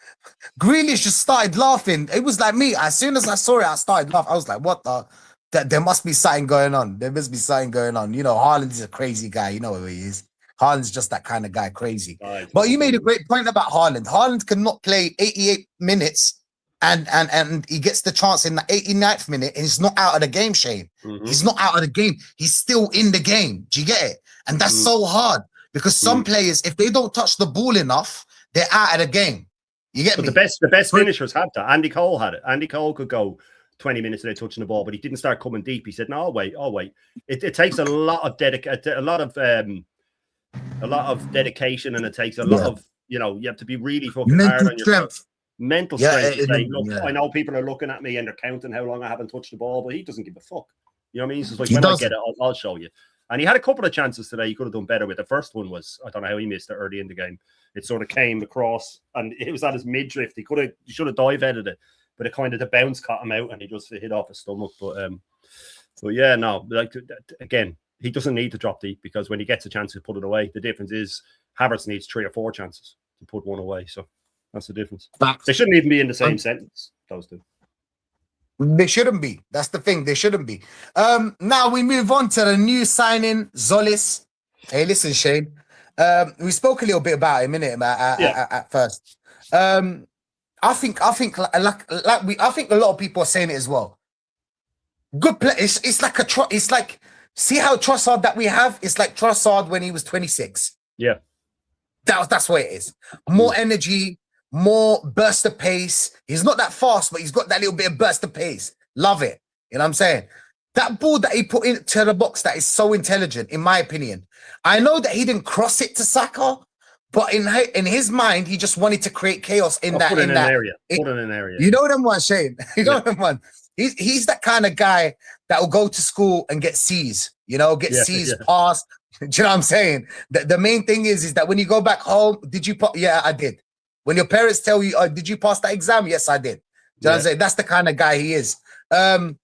Grealish just started laughing. It was like me. As soon as I saw it, I started laughing. I was like, what the? There must be something going on. There must be something going on. You know, Haaland is a crazy guy. You know who he is. Haaland's just that kind of guy, crazy. But you made a great point about Haaland. Haaland cannot play 88 minutes and he gets the chance in the 89th minute and he's not out of the game, Shane. He's not out of the game. He's still in the game. Do you get it? And that's so hard because some players, if they don't touch the ball enough, they're out of the game. You get me? The best finishers had that. Andy Cole had it. Andy Cole could go 20 minutes without touching the ball, but he didn't start coming deep. He said, "No, I'll wait." It takes a lot of dedication, a lot of dedication, and it takes a lot of, you know, you have to be really fucking hard on yourself. Mental strength. Look, I know people are looking at me and they're counting how long I haven't touched the ball, but he doesn't give a fuck. You know what I mean? He's just like, when I get it, I'll show you. And he had a couple of chances today he could have done better with. The first one was, I don't know how he missed it early in the game. It sort of came across and it was at his midriff. He should have dive-headed it, but it kind of, the bounce caught him out and he just hit off his stomach. But yeah, no, like, again, he doesn't need to drop deep because when he gets a chance to put it away, the difference is Havertz needs 3 or 4 chances to put one away. So that's the difference. They shouldn't even be in the same sentence, those two. They shouldn't be. That's the thing. They shouldn't be. Now we move on to the new signing, Zolis. Hey, listen, Shane. We spoke a little bit about him, innit? At first. I think a lot of people are saying it as well. Good play. It's like it's like, see how Trossard that we have? It's like Trossard when he was 26. Yeah. That's what it is. More energy, more burst of pace. He's not that fast, but he's got that little bit of burst of pace. Love it. You know what I'm saying? That ball that he put into the box, that is so intelligent, in my opinion. I know that he didn't cross it to Saka, But in his mind, he just wanted to create chaos in that. Put it in in that an area. it- Put it in an area. You know them one, Shane. You know them one. He's that kind of guy that will go to school and get C's. You know, get C's, pass. Do you know what I'm saying? The main thing is that when you go back home, did you? Yeah, I did. When your parents tell you, did you pass that exam? Yes, I did. Do you know what I'm saying? That's the kind of guy he is. And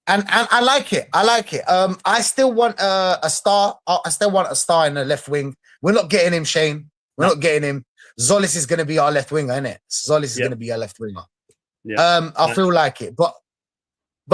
I like it. I like it. I still want a star. I still want a star in the left wing. We're not getting him, Shane. We're not getting him. Zolis is going to be our left winger, isn't it? Zolis is going to be our left winger. Yeah. I feel like it. But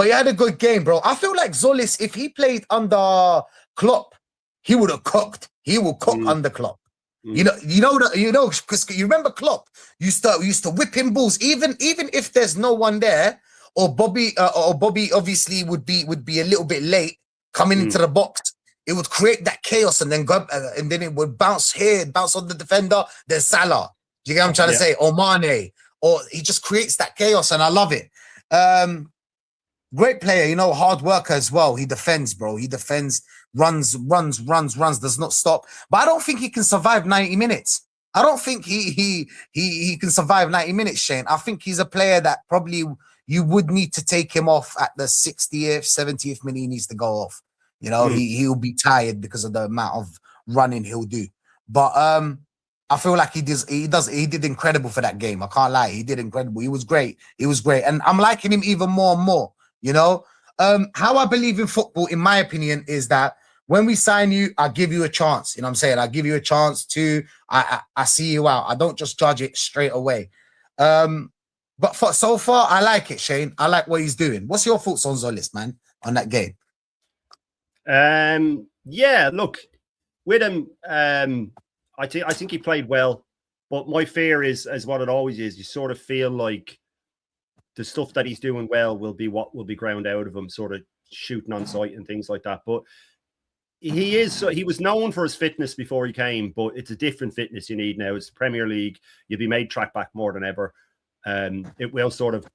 he had a good game, bro. I feel like Zolis, if he played under Klopp, he would have cooked. He will cook under Klopp. You know, because you remember Klopp used to whip him balls, even if there's no one there, or Bobby obviously would be a little bit late coming into the box. It would create that chaos and then go and then it would bounce here, bounce on the defender, then Salah. Do you get what I'm trying to say? Or Mane, or he just creates that chaos, and I love it. Great player, you know, hard worker as well. He defends, bro. He defends, runs, does not stop. But I don't think he can survive 90 minutes. I don't think he can survive 90 minutes, Shane. I think he's a player that probably you would need to take him off at the 60th, 70th minute. He needs to go off. You know, he'll be tired because of the amount of running he'll do. But I feel like he did incredible for that game. I can't lie. He did incredible. He was great. And I'm liking him even more and more. You know, how I believe in football, in my opinion, is that when we sign you, I give you a chance. You know what I'm saying? I give you a chance to, I see you out. I don't just judge it straight away. But so far, I like it, Shane. I like what he's doing. What's your thoughts on Zolis, man, on that game? Yeah, look, with him, I think he played well, but my fear is, as what it always is, you sort of feel like the stuff that he's doing well will be what will be ground out of him, sort of shooting on sight and things like that. But he was known for his fitness before he came, but it's a different fitness you need now. It's the Premier League. You'll be made track back more than ever. It will sort of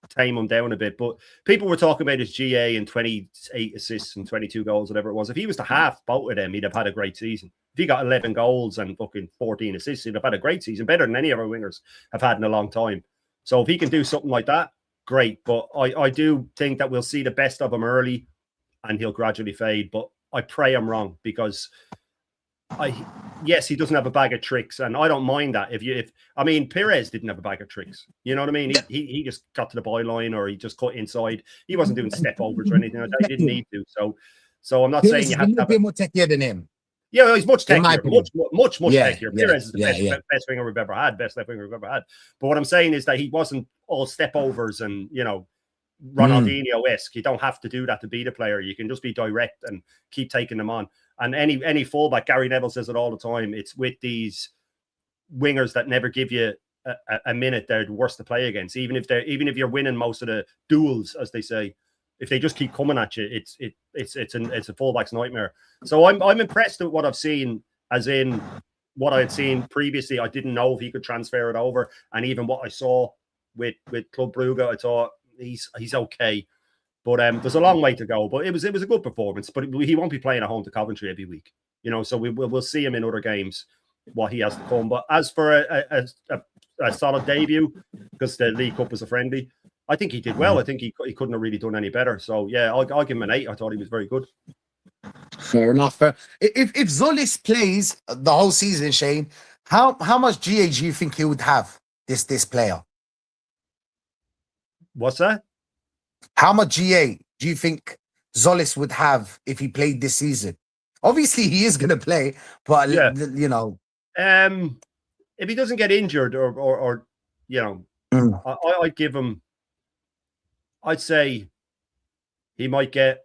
tame him down a bit. But people were talking about his GA and 28 assists and 22 goals, whatever it was. If he was to half both of them, he'd have had a great season. If he got 11 goals and fucking 14 assists, he'd have had a great season, better than any of our wingers have had in a long time. So if he can do something like that, great. But I do think that we'll see the best of him early and he'll gradually fade. But I pray I'm wrong, because yes, he doesn't have a bag of tricks, and I don't mind that. I mean, Perez didn't have a bag of tricks. You know what I mean? He just got to the byline, or he just cut inside. He wasn't doing step overs or anything like that. He didn't need to. So I'm not saying you have to be more techier than him. Yeah, he's much techier, much techier. Yeah, Perez is the best winger we've ever had, best left winger we've ever had. But what I'm saying is that he wasn't all step overs and, you know, Ronaldinho-esque. You don't have to do that to beat a player. You can just be direct and keep taking them on. And any fullback, Gary Neville says it all the time, it's with these wingers that never give you a minute, they're the worst to play against. Even if you're winning most of the duels, as they say, if they just keep coming at you, it's a fullback's nightmare. So I'm impressed with what I've seen, as in what I had seen previously. I didn't know if he could transfer it over, and even what I saw with Club Brugge, I thought he's okay. But there's a long way to go. But it was a good performance. But he won't be playing at home to Coventry every week, you know. So we'll see him in other games, what he has to come. But as for a solid debut, because the League Cup was a friendly, I think he did well. I think he couldn't have really done any better. So yeah, I'll give him an 8. I thought he was very good. Fair enough. If Zolis plays the whole season, Shane, how much GA do you think he would have, this player? What's that? How much GA do you think Zolis would have if he played this season? Obviously, he is going to play, but yeah, you know, if he doesn't get injured or you know, I'd give him. I'd say he might get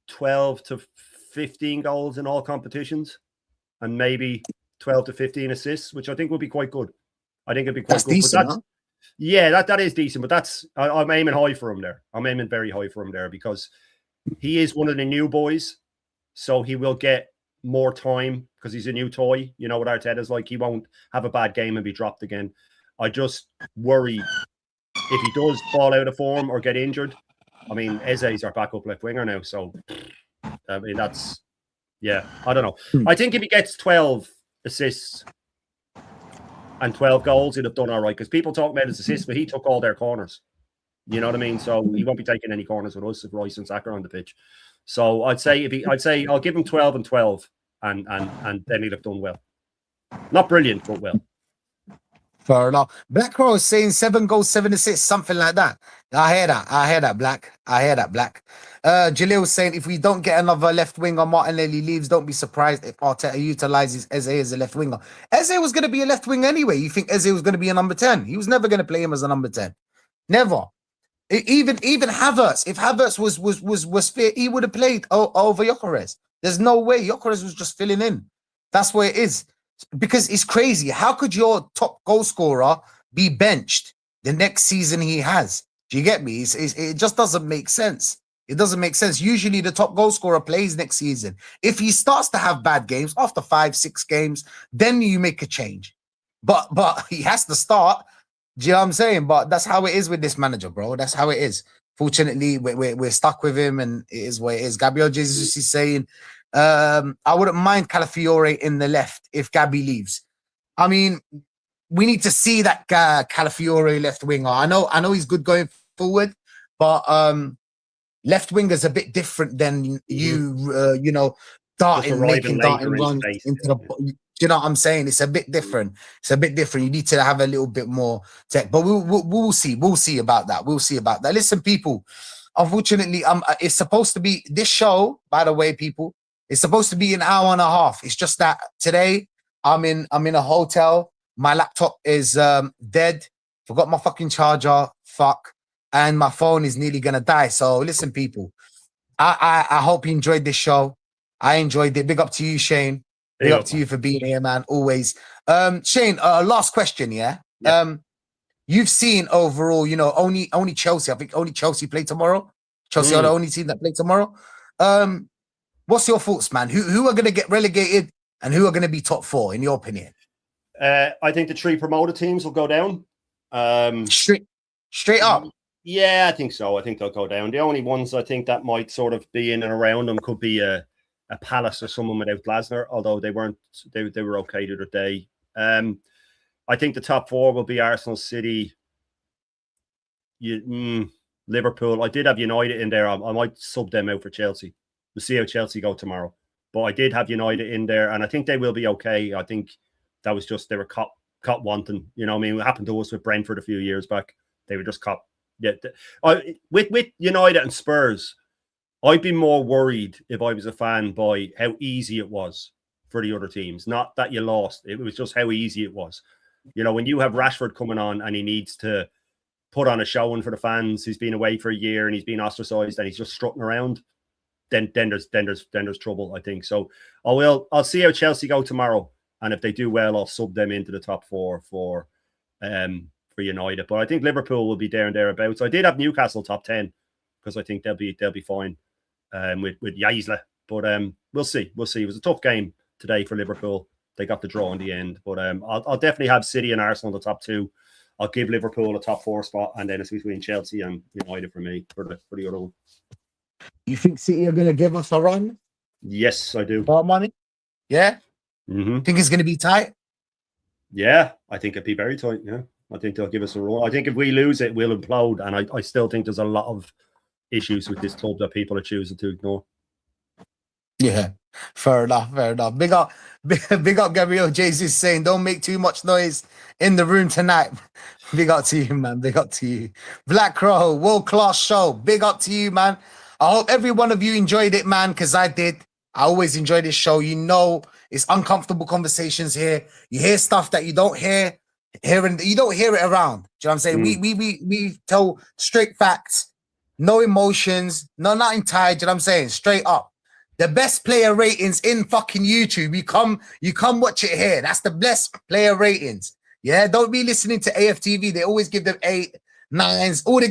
12 to 15 goals in all competitions, and maybe 12 to 15 assists, which I think would be quite good. I think it'd be quite that's good. Decent, but yeah, that is decent. But I'm aiming high for him there. I'm aiming very high for him there, because he is one of the new boys, so he will get more time because he's a new toy. You know what Arteta's like. He won't have a bad game and be dropped again. I just worry if he does fall out of form or get injured. I mean, Eze's our backup left winger now, so I mean, that's, yeah, I don't know. I think if he gets 12 assists, and 12 goals, he'd have done all right. Because people talk about his assists, but he took all their corners. You know what I mean? So he won't be taking any corners with us if Royce and Saka are on the pitch. So I'd say I'll give him 12 and 12, and then he'd have done well. Not brilliant, but well. Fair enough. Black Crow is saying 7 goals, 7 assists, something like that. I hear that, Black. Jalil saying if we don't get another left winger, Martinelli leaves, don't be surprised if Arteta utilizes Eze as a left winger. Eze was going to be a left winger anyway. You think Eze was going to be a number 10? He was never going to play him as a number 10. Never. Even Havertz, if Havertz was fit, he would have played over Gyökeres. There's no way. Gyökeres was just filling in. That's where it is. Because it's crazy. How could your top goal scorer be benched the next season he has? Do you get me? It just doesn't make sense. It doesn't make sense. Usually the top goal scorer plays next season. If he starts to have bad games after 5-6 games, then you make a change. But he has to start. Do you know what I'm saying? But that's how it is with this manager, bro. That's how it is. Fortunately, we're stuck with him, and it is what it is. Gabriel Jesus is saying, I wouldn't mind Calafiore in the left if Gabby leaves. I mean, we need to see that Calafiore left winger. I know he's good going forward, but left winger is a bit different than making darting runs into the. Do you know what I'm saying? It's a bit different. You need to have a little bit more tech, but we'll see. We'll see about that. Listen, people. Unfortunately, it's supposed to be this show. By the way, people, it's supposed to be an hour and a half. It's just that today I'm in a hotel. My laptop is dead. Forgot my fucking charger. Fuck, and my phone is nearly gonna die. So listen, people. I hope you enjoyed this show. I enjoyed it. Big up to you, Shane. Big up to you for being here, man. Always. Shane, last question, yeah? You've seen overall, only Chelsea. I think only Chelsea play tomorrow. Chelsea are the only team that play tomorrow. What's your thoughts, man? Who are going to get relegated and who are going to be top 4, in your opinion? I think the 3 promoted teams will go down. Straight up? Yeah, I think so. I think they'll go down. The only ones I think that might sort of be in and around them could be a Palace or someone without Glasner, although they weren't. They were okay the other day. I think the top 4 will be Arsenal, City, Liverpool. I did have United in there. I might sub them out for Chelsea. We'll see how Chelsea go tomorrow. But I did have United in there, and I think they will be okay. I think that was just they were caught wanting. You know what I mean? What happened to us with Brentford a few years back? They were just caught. Yeah. With United and Spurs, I'd be more worried if I was a fan by how easy it was for the other teams. Not that you lost. It was just how easy it was. When you have Rashford coming on and he needs to put on a showing for the fans, he's been away for a year and he's been ostracized and he's just strutting around, then there's trouble, I think. So I'll see how Chelsea go tomorrow. And if they do well, I'll sub them into the top 4 for United. But I think Liverpool will be there and thereabouts. I did have Newcastle top 10 because I think they'll be fine. With Yaisla, but we'll see. It was a tough game today for Liverpool. They got the draw in the end, but I'll definitely have City and Arsenal in the top 2. I'll give Liverpool a top 4 spot, and then it's between Chelsea and United for me for the other one. You think City are going to give us a run? Yes, I do. More money? Yeah. Think it's going to be tight? Yeah, I think it'd be very tight. Yeah, I think they'll give us a run. I think if we lose it, we'll implode, and I still think there's a lot of issues with this club that people are choosing to ignore. Yeah, fair enough. Big up Gabriel Jesus saying don't make too much noise in the room tonight. Big up to you, man. Big up to you. Black Crow, world class show. Big up to you, man. I hope every one of you enjoyed it, man, because I did. I always enjoy this show. It's uncomfortable conversations here. You hear stuff that you don't hear and you don't hear it around. Do you know what I'm saying? We tell straight facts. No emotions, nothing tied. You know what I'm saying? Straight up. The best player ratings in fucking YouTube. You come watch it here. That's the best player ratings. Yeah, don't be listening to AFTV. They always give them 8, 9s. All the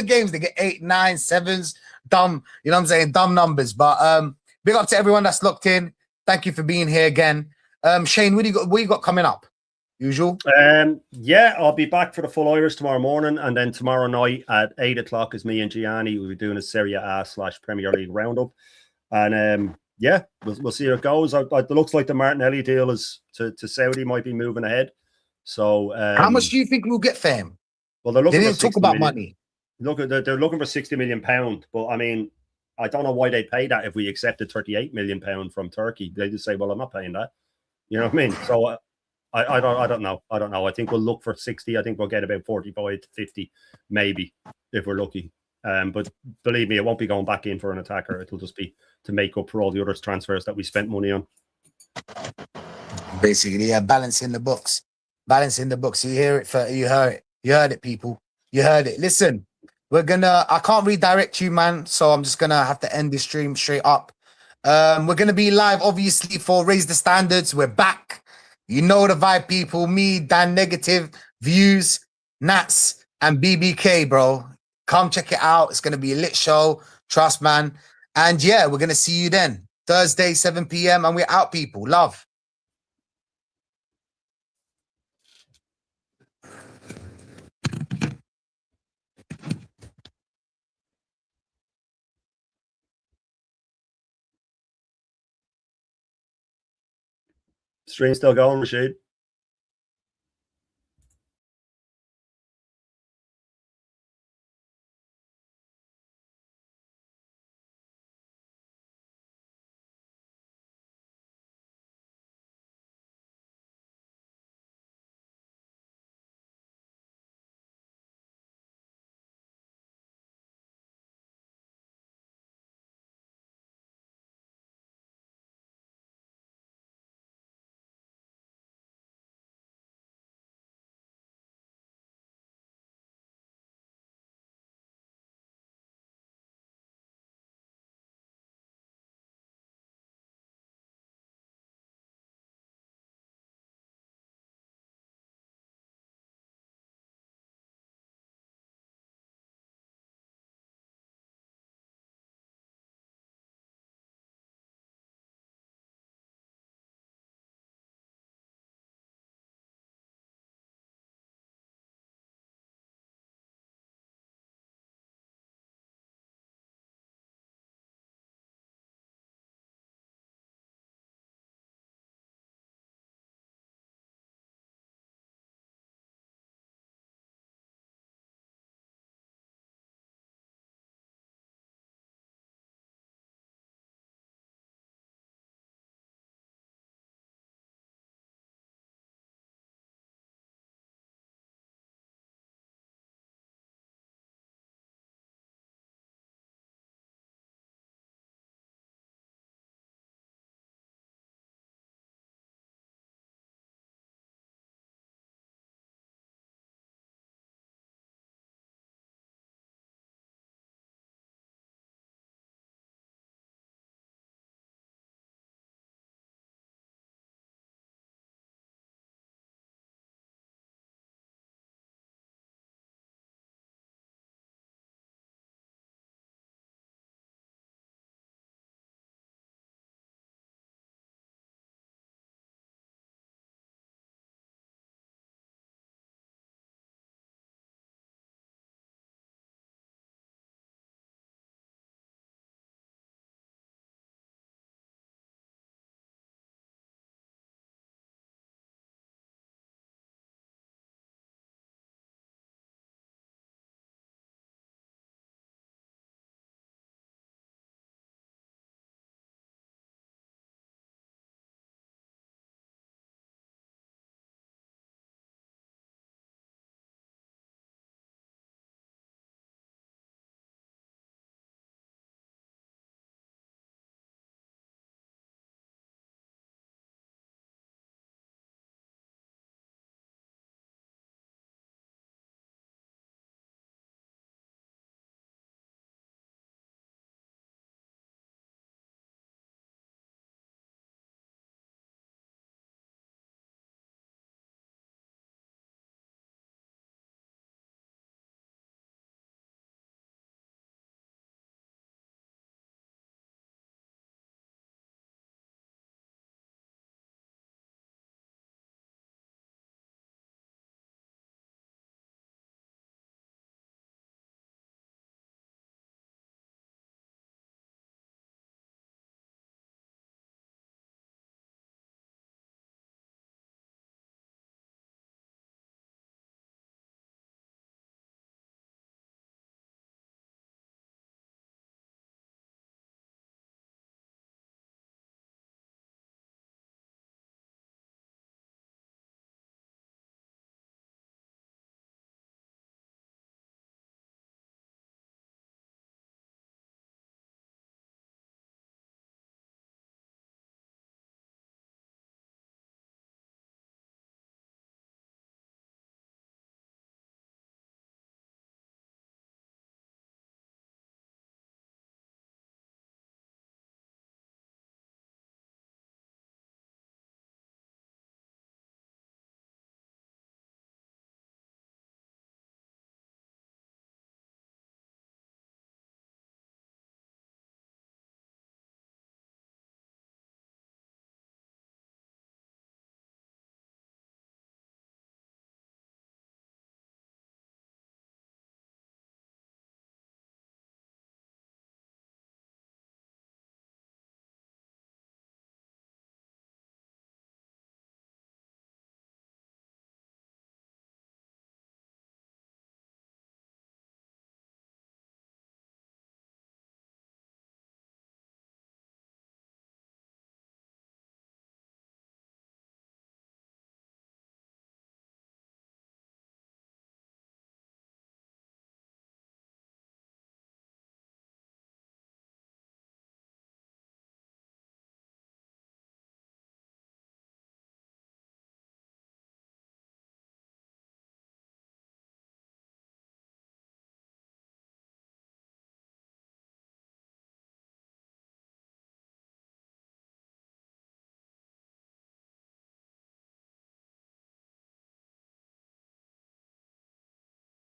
games they get 8, 9, 7s. Dumb, you know what I'm saying? Dumb numbers. But big up to everyone that's locked in. Thank you for being here again. Shane, what you got coming up? Usual? Yeah, I'll be back for the full Irish tomorrow morning, and then tomorrow night at 8 o'clock is me and Gianni. We'll be doing a Serie A / Premier League roundup, and we'll see how it goes. It looks like the Martinelli deal is to Saudi might be moving ahead, So How much do you think we'll get for him? Well, they're They looking didn't for talk 60 about million. money. They're looking for £60 million, but I mean, I don't know why they pay that if we accepted £38 million from Turkey. They just say, "Well, I'm not paying that." You know what I mean? So I don't know. I don't know. I think we'll look for 60. I think we'll get about 45 to 50, maybe, if we're lucky. But believe me, it won't be going back in for an attacker. It'll just be to make up for all the other transfers that we spent money on. Basically, yeah, balancing the books. Balancing the books. You hear it, you heard it. You heard it, people. You heard it. Listen, I can't redirect you, man. So I'm just gonna have to end this stream straight up. We're gonna be live, obviously, for Raise the Standards. We're back. You know the vibe, people. Me, Dan Negative, Views, Nats, and BBK, bro. Come check it out. It's gonna be a lit show. Trust, man. And yeah, we're gonna see you then. Thursday, 7 p.m. And we're out, people. Love. Stream still going, Rashid?